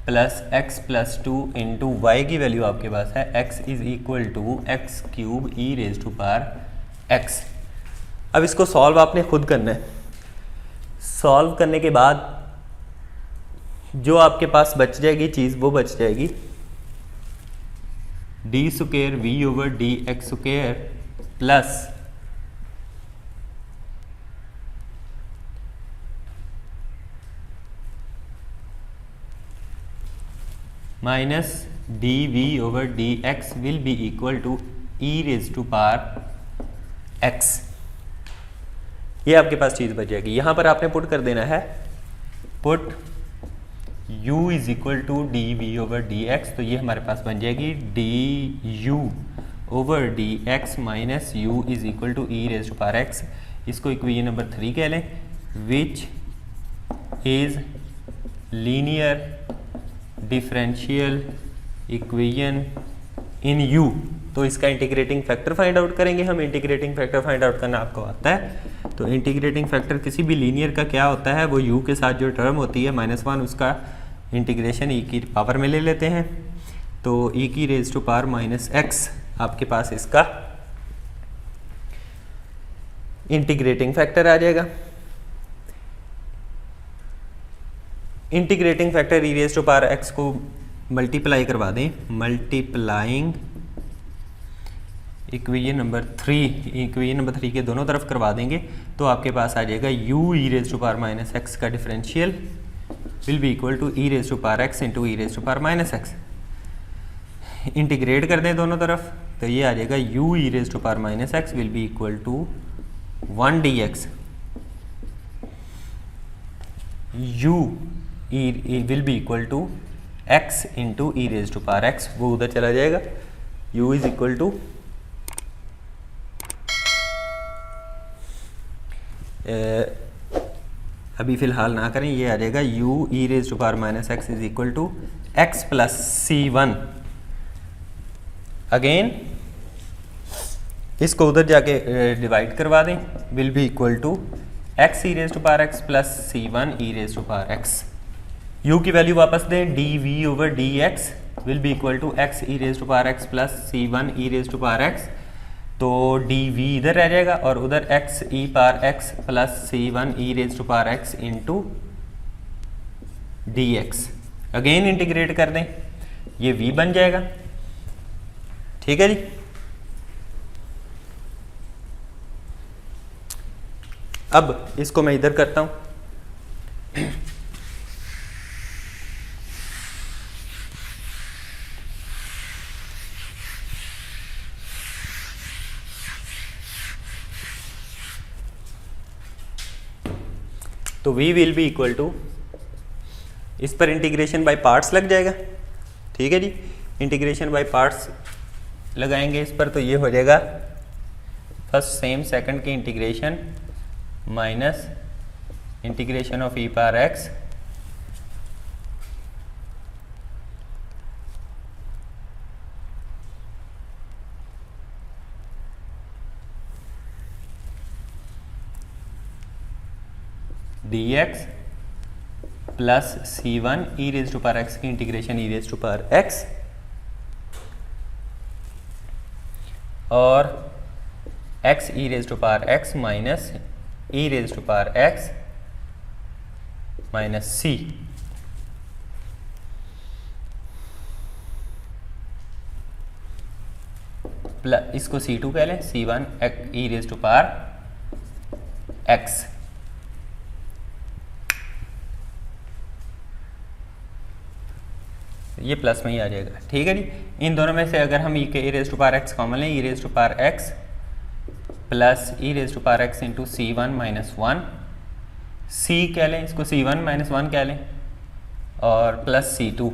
plus x plus 2 into y की value आपके पास है x is equal to x cube e raise to power x। अब इसको solve आपने खुद करना है। सॉल्व करने के बाद जो आपके पास बच जाएगी चीज़ वो बच जाएगी d square v over d x square plus minus d v over d x will be equal to e raise to power x. ये आपके पास चीज़ बच जाएगी। यहाँ पर आपने पुट कर देना है, put u is equal to d v over d x, तो ये हमारे पास बन जाएगी d u over d x minus u is equal to e raise to power x. इसको इक्वेशन नंबर 3 कह लें, which is linear differential equation in u। तो इसका इंटीग्रेटिंग फैक्टर फाइंड आउट करेंगे हम। इंटीग्रेटिंग फैक्टर फाइंड आउट करना आपको आता है, तो इंटीग्रेटिंग फैक्टर किसी भी लीनियर का क्या होता है, वो u के साथ जो टर्म होती है -1 उसका इंटीग्रेशन e की पावर में ले लेते हैं, तो e की raise to power minus x आपके पास इसका इंटीग्रेटिंग फैक्टर आ जाएगा। Integrating factor e raise to power x को मल्टीप्लाई करवा दें, multiplying equation number 3, equation number 3 के दोनों तरफ करवा देंगे तो आपके पास आ जाएगा u e raise to power minus x का differential will be equal to e raise to power x into e raise to power minus x. Integrate कर दें दोनों तरफ तो ये आ जाएगा u e raise to power minus x will be equal to 1 d x, u will be equal to x into e raise to power x, वो उधर चला जाएगा। u इज इक्वल टू अभी फ़िलहाल ना करें, ये आ जाएगा u e raise to power minus x is equal to x plus c1। Again इसको उधर जाके डिवाइड करवा दें, will be equal to x e raise to power x plus c1 e raise to power x. u की value वापस दें, dv over dx will be equal to x e raise to power x plus c1 e raise to power x. तो dv इधर रह जाएगा और उधर x e power x plus c1 e raise to power x into dx। Again integrate कर दें, ये v बन जाएगा। ठीक है जी। अब इसको मैं इधर करता हूं, तो v will be equal to, इस पर इंटीग्रेशन बाय पार्ट्स लग जाएगा। ठीक है जी, इंटीग्रेशन बाय पार्ट्स लगाएंगे इस पर, तो ये हो जाएगा फर्स्ट सेम सेकंड की integration minus integration of e power x dx plus c1 e raise to power x की integration e raise to power x और x e raise to power x minus e raise to power x minus c। Plus इसको c2 कह लें, c1 e raise to power x। ये plus में ही आ जाएगा। ठीक है जी। इन दोनों में से अगर हम ई के e raise to power x common लें, e raise to power x plus e raise to power x into c1 minus 1, c कह लें इसको, c1 माइनस 1 कह लें और प्लस c2,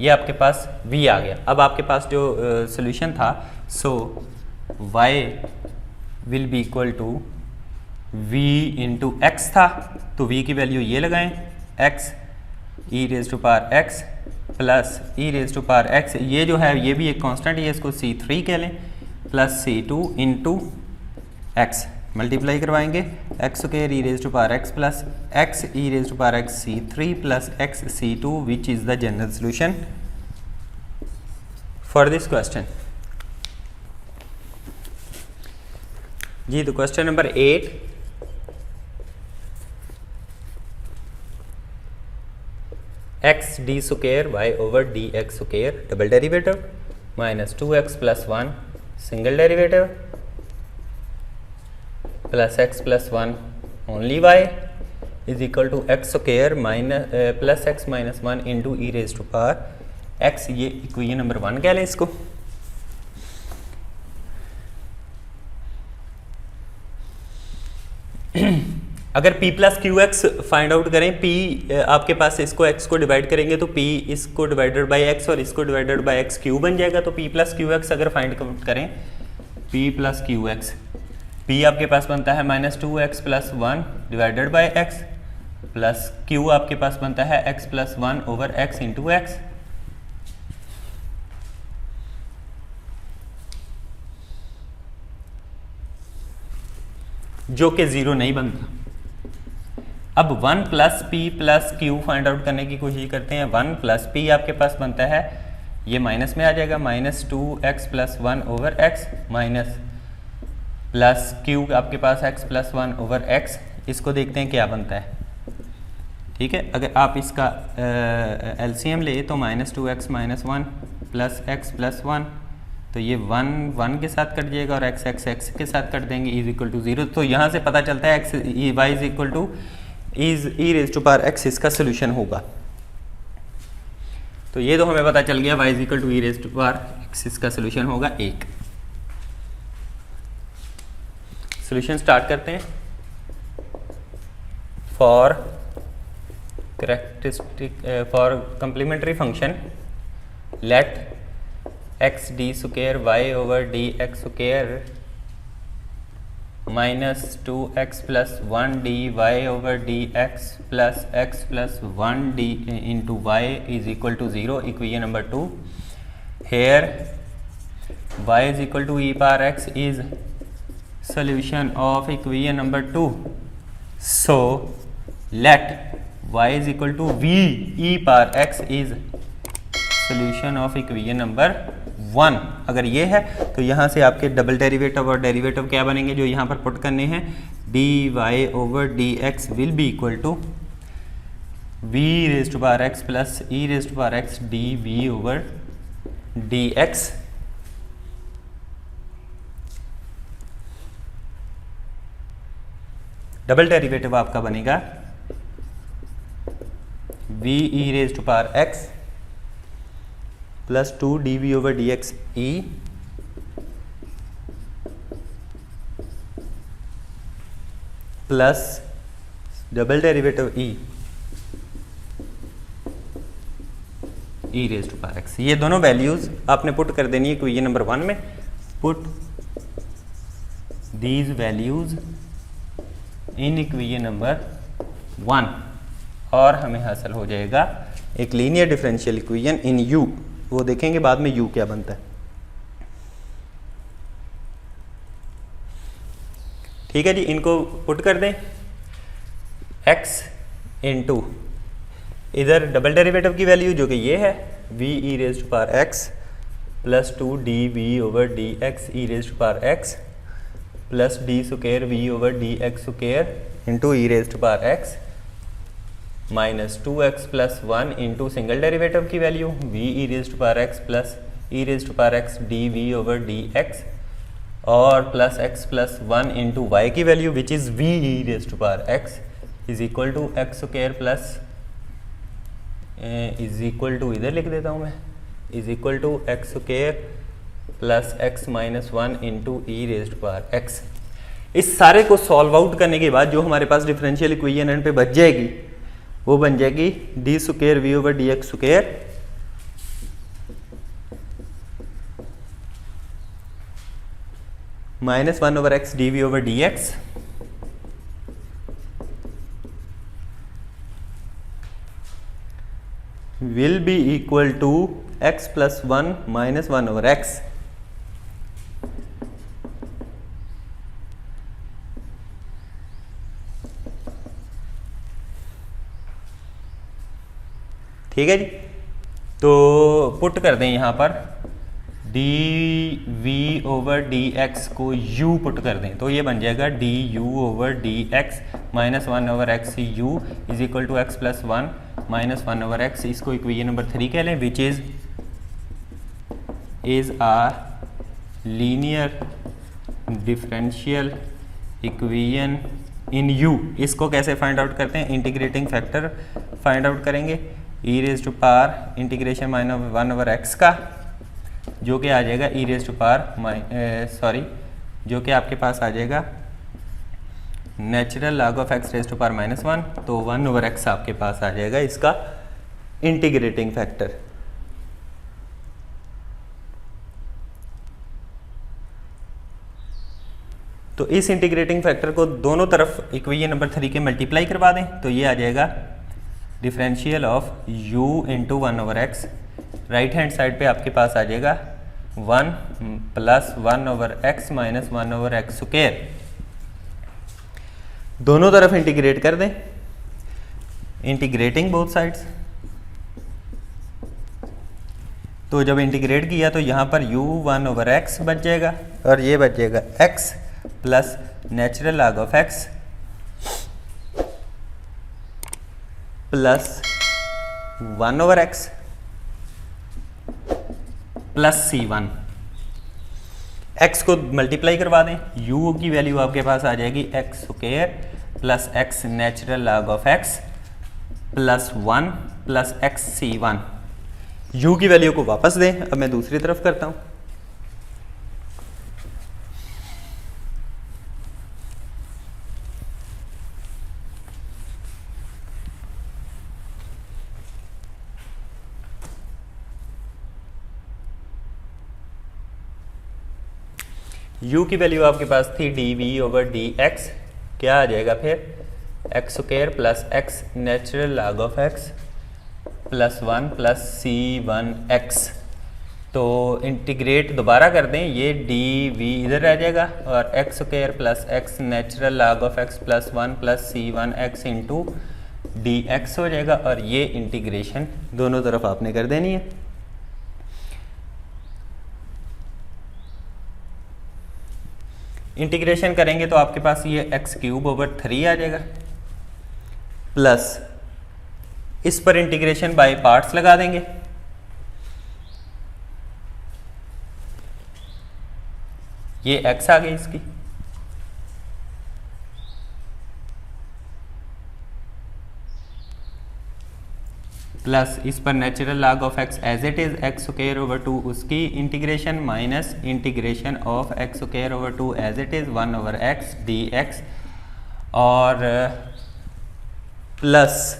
ये आपके पास v आ गया। अब आपके पास जो सोल्यूशन था, so y will be equal to v into x था, तो v की वैल्यू ये लगाएं, x e raise to power x plus e raise to power x, ये जो है ये भी एक कांस्टेंट है, इसको c3 कह लें, plus c2 into x, multiply करवाएंगे x square e raise to power x plus x e raise to power x c3 plus x c2 which is the general solution for this question. जी, तो question number 8, x d square y over d x square double derivative minus 2x plus 1 single derivative plus x plus 1 only y is equal to x square minus plus x minus 1 into e raise to power x। ये equation number 1 कह लें इसको। अगर p plus q x find out करें, p आपके पास इसको x को divide करेंगे तो p इसको डिवाइडेड बाय x और इसको डिवाइडेड बाय एक्स क्यू बन जाएगा। तो p प्लस क्यू एक्स अगर फाइंड आउट करें, p plus q x, p आपके पास बनता है minus 2x plus 1 divided by x plus q आपके पास बनता है x plus 1 over x into x. जो कि ज़ीरो नहीं बनता। अब 1 plus p plus Q find out करने की कोशिश करते हैं। 1 प्लस पी आपके पास बनता है, ये माइनस में आ जाएगा, minus 2x plus 1 over x minus plus Q आपके पास x प्लस 1 ओवर x। इसको देखते हैं क्या बनता है। ठीक है, अगर आप इसका एलसीएम ले तो minus 2x minus 1 plus x plus 1, तो ये 1 के साथ कट जाएगा और x के साथ कट देंगे, इज इक्वल टू 0। तो यहाँ से पता चलता है x y is equal to is e raise to power x इसका सोल्यूशन होगा। तो ये तो हमें पता चल गया y is equal to e raise to power x इसका सोल्यूशन होगा 1। सोल्यूशन स्टार्ट करते हैं। For characteristic for complementary function let x d square y over d x square minus 2x plus 1 d y over d x plus 1 d into y is equal to 0, equation number 2. Here y is equal to e power x is solution of equation number 2. So let y is equal to v e power x is solution of equation number 1. अगर ये है तो यहाँ से आपके double derivative और derivative क्या बनेंगे जो यहाँ पर पुट करने हैं, d y over d x will be equal to v raise to power x plus e raise to power x d v over d x. Double derivative आपका बनेगा v e raise to power x plus 2 d v over d x e plus double derivative e raise to power x. ये दोनों values आपने put कर देनी है equation number 1 में. Put these values in equation number 1 और हमें हासिल हो जाएगा एक linear differential equation in u. वो देखेंगे बाद में u क्या बनता है. ठीक है जी, इनको पुट कर दें. x इंटू इधर डबल डेरिवेटिव की वैल्यू जो कि ये है v e raise to power x plus 2 d v over d x e raise to power x plus d square v over d x square into e raise to power x minus 2x plus 1 into single derivative की value v e raise to power x plus e raise to power x d v over d x और plus x plus 1 into y की value which is v e raise to power x is equal to x square plus is equal to इधर लिख देता हूँ मैं is equal to x square plus x minus 1 into e raise to power x. इस सारे को solve out करने के बाद जो हमारे पास डिफरेंशियल इक्वेशन एंड पे बच जाएगी वो बन जाएगी d square v over d x square minus 1 over x d v over d x will be equal to x plus 1 minus 1 over x. ठीक है जी, तो पुट कर दें यहाँ पर d v over d x को u पुट कर दें तो ये बन जाएगा d u over d x minus 1 over x u is equal to x plus 1 minus 1 over x. इसको इक्वेशन नंबर 3 कह लें which is a linear differential equation in u. इसको कैसे फाइंड आउट करते हैं, इंटीग्रेटिंग फैक्टर फाइंड आउट करेंगे e raise to power integration minus 1 over x का जो कि आ जाएगा ई रेज टू पावर जो कि आपके पास आ जाएगा natural log of x raise to power minus 1 तो 1 ओवर एक्स आपके पास आ जाएगा इसका इंटीग्रेटिंग फैक्टर. तो इस इंटीग्रेटिंग फैक्टर को दोनों तरफ इक्वेशन नंबर 3 के मल्टीप्लाई करवा दें तो ये आ जाएगा differential of u into 1 over x. Right hand side पे आपके पास आ जाएगा 1 plus 1 over x minus 1 over x square. दोनों तरफ इंटीग्रेट कर दें, इंटीग्रेटिंग बोथ साइड्स. तो जब इंटीग्रेट किया तो यहाँ पर u 1 ओवर एक्स बच जाएगा और ये बच जाएगा x plus natural log of x plus 1 over x plus c1. x को मल्टीप्लाई करवा दें u की वैल्यू आपके पास आ जाएगी x square plus x natural log of x plus 1 plus x c1. u की वैल्यू को वापस दें. अब मैं दूसरी तरफ करता हूं. u की वैल्यू आपके पास थी dv/dx, क्या आ जाएगा फिर x square plus x natural log of x plus 1 plus c1x। तो इंटीग्रेट दोबारा कर दें, ये dv इधर रह जाएगा और x square plus x natural log of x plus 1 plus c1x into dx हो जाएगा, और ये इंटीग्रेशन दोनों तरफ आपने कर देनी है। इंटीग्रेशन करेंगे तो आपके पास ये x³/3 आ जाएगा, प्लस इस पर इंटीग्रेशन बाय पार्ट्स लगा देंगे। ये x आ गई इसकी, प्लस इस पर natural log of x as it is x²/2 उसकी integration, minus integration of x²/2 as it is 1/x dx, और plus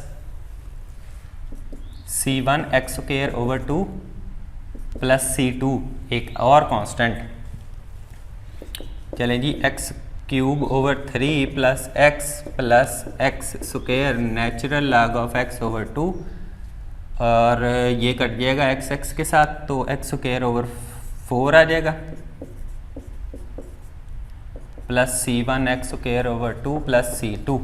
c1 x² plus c2 एक और कांस्टेंट। चलें जी, x³/3 plus x² natural log of x/2, और ये cut जाएगा x के साथ, तो x²/4 आ जाएगा, plus c1 x²/2 plus c2।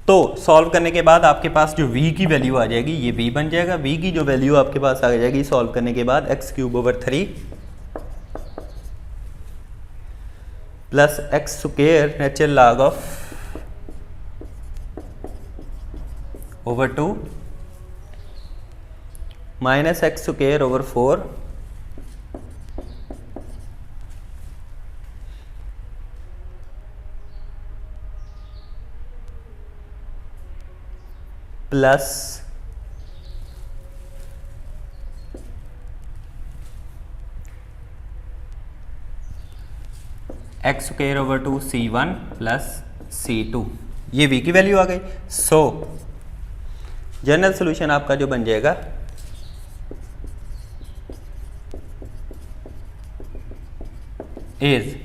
तो सॉल्व करने के बाद आपके पास जो v की वैल्यू आ जाएगी ये v बन जाएगा। v की जो वैल्यू आपके पास आ जाएगी सॉल्व करने के बाद x³/3 plus x² natural log of /2 minus x²/4 plus x²/2 c1 plus c2, ये v की वैल्यू आ गई। सो जनरल सॉल्यूशन आपका जो बन जाएगा is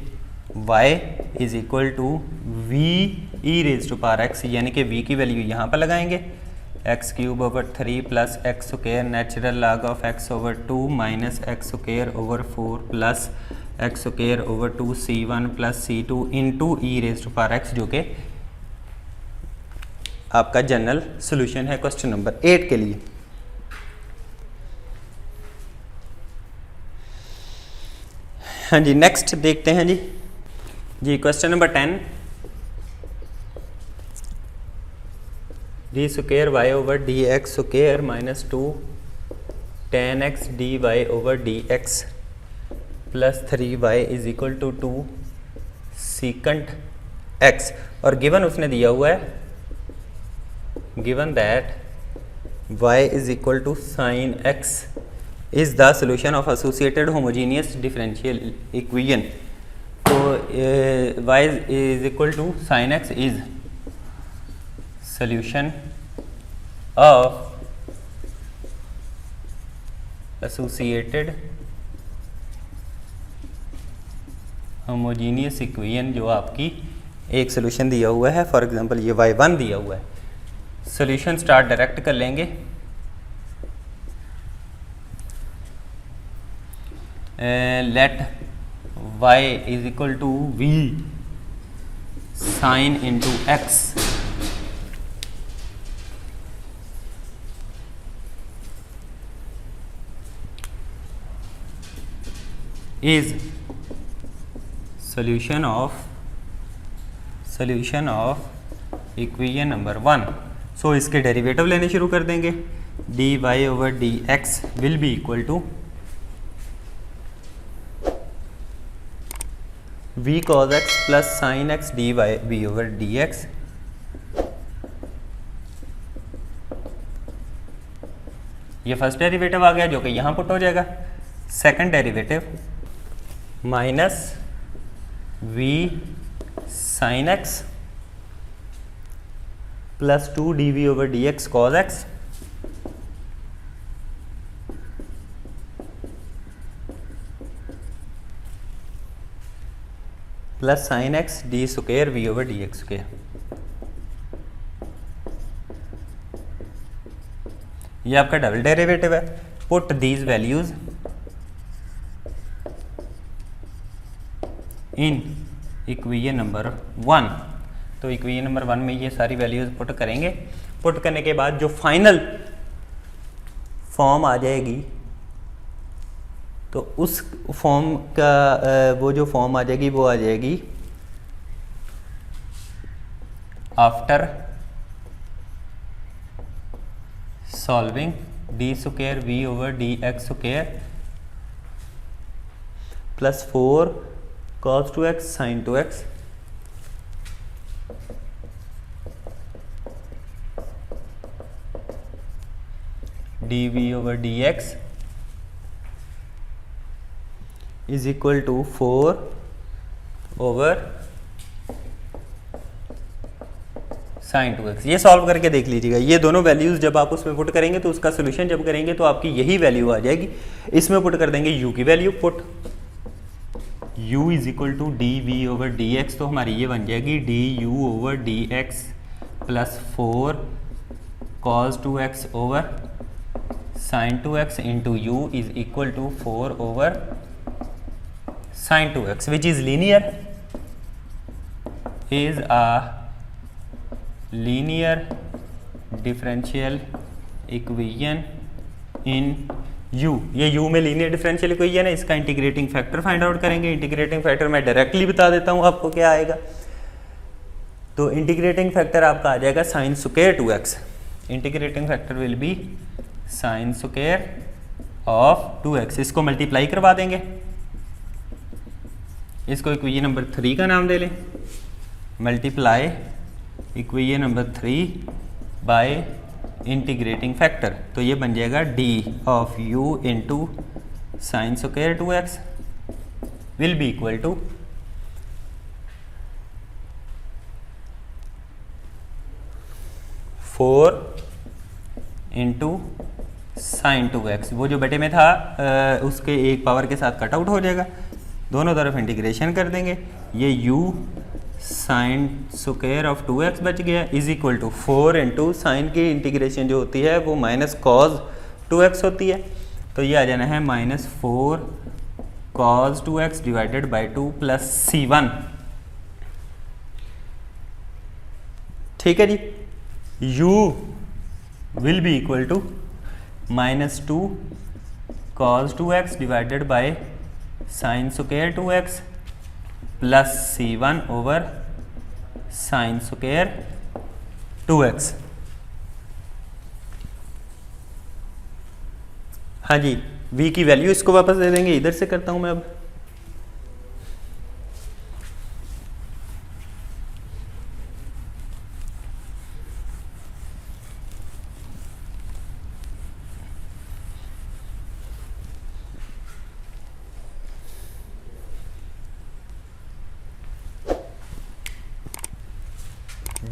y is equal to v⁻⁴x, यानी कि v की वैल्यू यहाँ पर लगाएंगे, x³/3 plus x² natural log of x/2 minus x²/4 plus x²/2 c1 plus c2 into e⁻⁴x, जो कि आपका जनरल सॉल्यूशन है क्वेश्चन नंबर 8 के लिए। हाँ जी, नेक्स्ट देखते हैं जी question number 10, d²y/dx² minus 2 tan x dy/dx plus 3y is equal to 2 secant x, और गिवन उसने दिया हुआ है, given that y is equal to sin x is the solution of associated homogeneous differential equation. तो y is equal to sin x is solution of associated homogeneous equation, जो आपकी एक solution दिया हुआ है, फॉर एग्जांपल ये y1 दिया हुआ है। सोल्यूशन स्टार्ट डायरेक्ट कर लेंगे, let y is equal to v sin into x is solution of equation नंबर 1। सो इसके डेरिवेटिव लेने शुरू कर देंगे, dy/dx will be equal to v cos x plus sin x dy/dx ये फर्स्ट डेरिवेटिव आ गया जो कि यहाँ पुट हो जाएगा। Second derivative minus v sin x plus 2 dv/dx cos x plus sine x d square v over d x square. ये आपका double derivative है। Put these values in equation number 1। तो इक्वेशन नंबर 1 में ये सारी values put करेंगे। Put करने के बाद जो फाइनल फॉर्म आ जाएगी, तो उस फॉर्म का वो जो फॉर्म आ जाएगी वो आ जाएगी after solving d square v over d x square plus 4 cos 2x sin 2x dv over dx is equal to 4 over sin 2x। ये सॉल्व करके देख लीजिएगा। ये दोनों वैल्यूज जब आप उसमें पुट करेंगे तो उसका सोल्यूशन जब करेंगे तो आपकी यही वैल्यू आ जाएगी। इसमें पुट कर देंगे u की value. Put u is equal to d v over d x, तो हमारी ये बन जाएगी d u over d x plus 4 cos 2x over sin 2x into u is equal to 4 over sin 2x which is linear, is a linear differential equation in u। ये u में linear differential equation है। इसका integrating factor find out करेंगे। Integrating factor मैं directly बता देता हूँ आपको क्या आएगा। तो इंटीग्रेटिंग फैक्टर आपका आ जाएगा sign square 2x। Integrating factor will B sine square of 2x। इसको मल्टीप्लाई करवा देंगे। इसको इक्वेशन नंबर 3 का नाम दे लें। Multiply equation number 3 by integrating factor, तो ये बन जाएगा d of u into sine square 2x will be equal to 4 into sine 2x। वो जो बटे में था उसके एक पावर के साथ कट आउट हो जाएगा। दोनों तरफ इंटीग्रेशन कर देंगे। ये u sine square of 2x बच गया is equal to 4 into sine की इंटीग्रेशन जो होती है वो माइनस कॉज 2x होती है। तो ये आ जाना है minus 4 cos 2x divided by 2 plus c1। ठीक है जी। u will be equal to minus 2 cos 2x divided by sine square 2x plus c1 over sine square 2x। हाँ जी, v की वैल्यू इसको वापस दे देंगे। इधर से करता हूं मैं अब।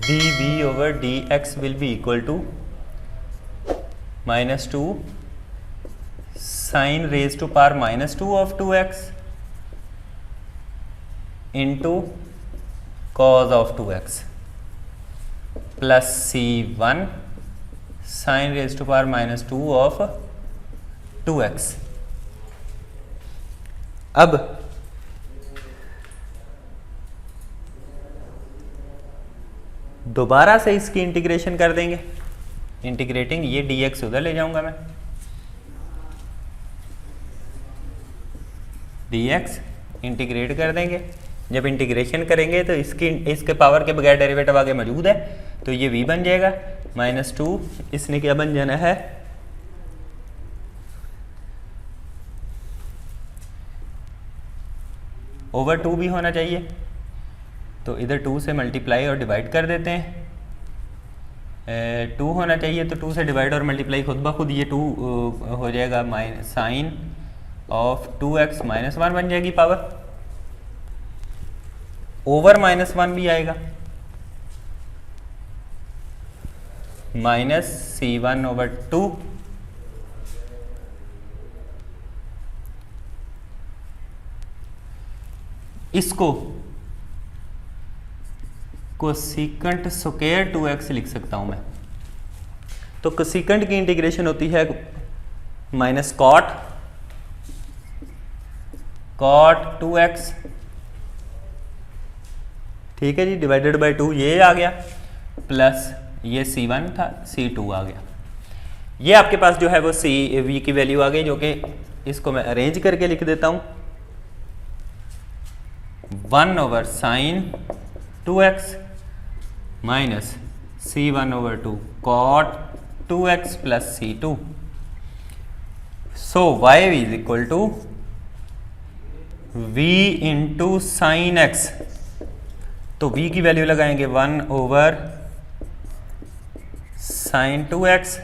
dv over dx will be equal to minus 2 sin raised to power minus 2 of 2x into cos of 2x plus c1 sin raised to power minus 2 of 2x। अब दोबारा से इसकी इंटीग्रेशन कर देंगे। इंटीग्रेटिंग ये dx उधर ले जाऊंगा मैं। dx इंटीग्रेट कर देंगे। जब इंटीग्रेशन करेंगे तो इसके पावर के बगैर डेरिवेटिव आगे मौजूद है, तो ये v बन जाएगा माइनस 2। इसने क्या बन जाना है ओवर 2 भी होना चाहिए। तो इधर 2 से मल्टीप्लाई और डिवाइड कर देते हैं। 2 होना चाहिए, तो 2 से डिवाइड और मल्टीप्लाई खुद ब खुद ये 2 हो जाएगा साइन ऑफ 2x माइनस 1 बन जाएगी पावर। ओवर माइनस 1 भी आएगा माइनस c1 ओवर 2 इसको कोसिकेंट स्क्वायर 2x लिख सकता हूं मैं। तो कोसिकेंट की इंटीग्रेशन होती है माइनस कॉट 2x, ठीक है जी, डिवाइडेड बाय 2 ये आ गया, प्लस ये c1 था, c2 आ गया। ये आपके पास जो है वो v की वैल्यू आ गई, जो कि इसको मैं अरेंज करके लिख देता हूं 1/sin 2x minus c1/2 cot 2x plus c2। So y is equal to v into sine x. तो v की वैल्यू लगाएंगे 1/sin 2x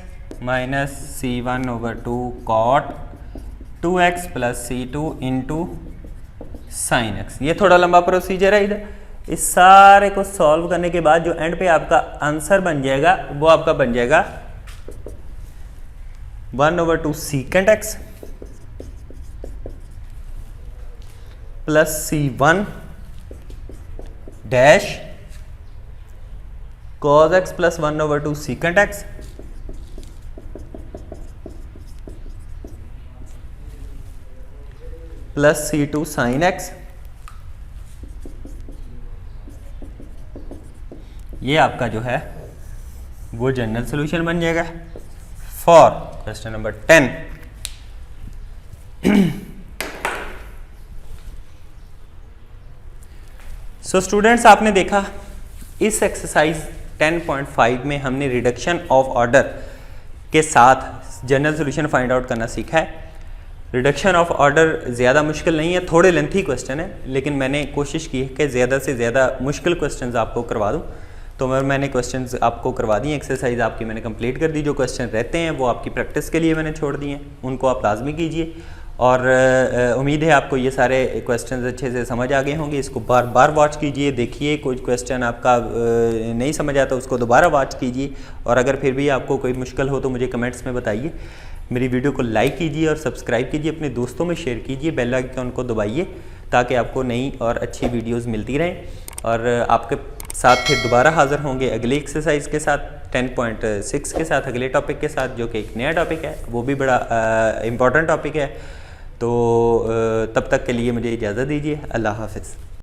minus c1/2 cot 2x plus c2 into sine x. ये थोड़ा लंबा प्रोसीजर है। इधर इस सारे को सॉल्व करने के बाद जो एंड पे आपका आंसर बन जाएगा वो आपका बन जाएगा 1/2 secant x plus c1 dash cos x plus 1/2 secant x plus c2 sin x। ये आपका जो है वो जनरल सॉल्यूशन बन जाएगा for question number 10। So students, आपने देखा इस एक्सरसाइज 10.5 में हमने रिडक्शन ऑफ ऑर्डर के साथ जनरल सॉल्यूशन फाइंड आउट करना सीखा है। रिडक्शन ऑफ ऑर्डर ज़्यादा मुश्किल नहीं है, थोड़े लेंथी क्वेश्चन है, लेकिन मैंने कोशिश की है कि ज़्यादा से ज़्यादा मुश्किल क्वेश्चंस आपको करवा दूं। तो मैंने क्वेश्चंस आपको करवा दिए, एक्सरसाइज आपकी मैंने कंप्लीट कर दी। जो क्वेश्चन रहते हैं वो आपकी प्रैक्टिस के लिए मैंने छोड़ दिए हैं, उनको आप लाजमी कीजिए। और उम्मीद है आपको ये सारे क्वेश्चंस अच्छे से समझ आ गए होंगे। इसको बार बार वॉच कीजिए, देखिए कोई क्वेश्चन आपका नहीं समझ आता उसको दोबारा वॉच कीजिए। और अगर फिर भी आपको कोई मुश्किल हो तो मुझे कमेंट्स में बताइए। मेरी वीडियो को लाइक कीजिए और सब्सक्राइब कीजिए, अपने दोस्तों में शेयर कीजिए, बेल आइकन को दबाइए ताकि आपको नई और अच्छी वीडियोस मिलती रहें। और आपके साथ फिर दोबारा हाज़िर होंगे अगली एक्सरसाइज के साथ 10.6 के साथ, अगले टॉपिक के साथ, जो कि एक नया टॉपिक है, वो भी बड़ा इम्पॉर्टेंट टॉपिक है। तो तब तक के लिए मुझे इजाज़त दीजिए। अल्लाह हाफ़िज़।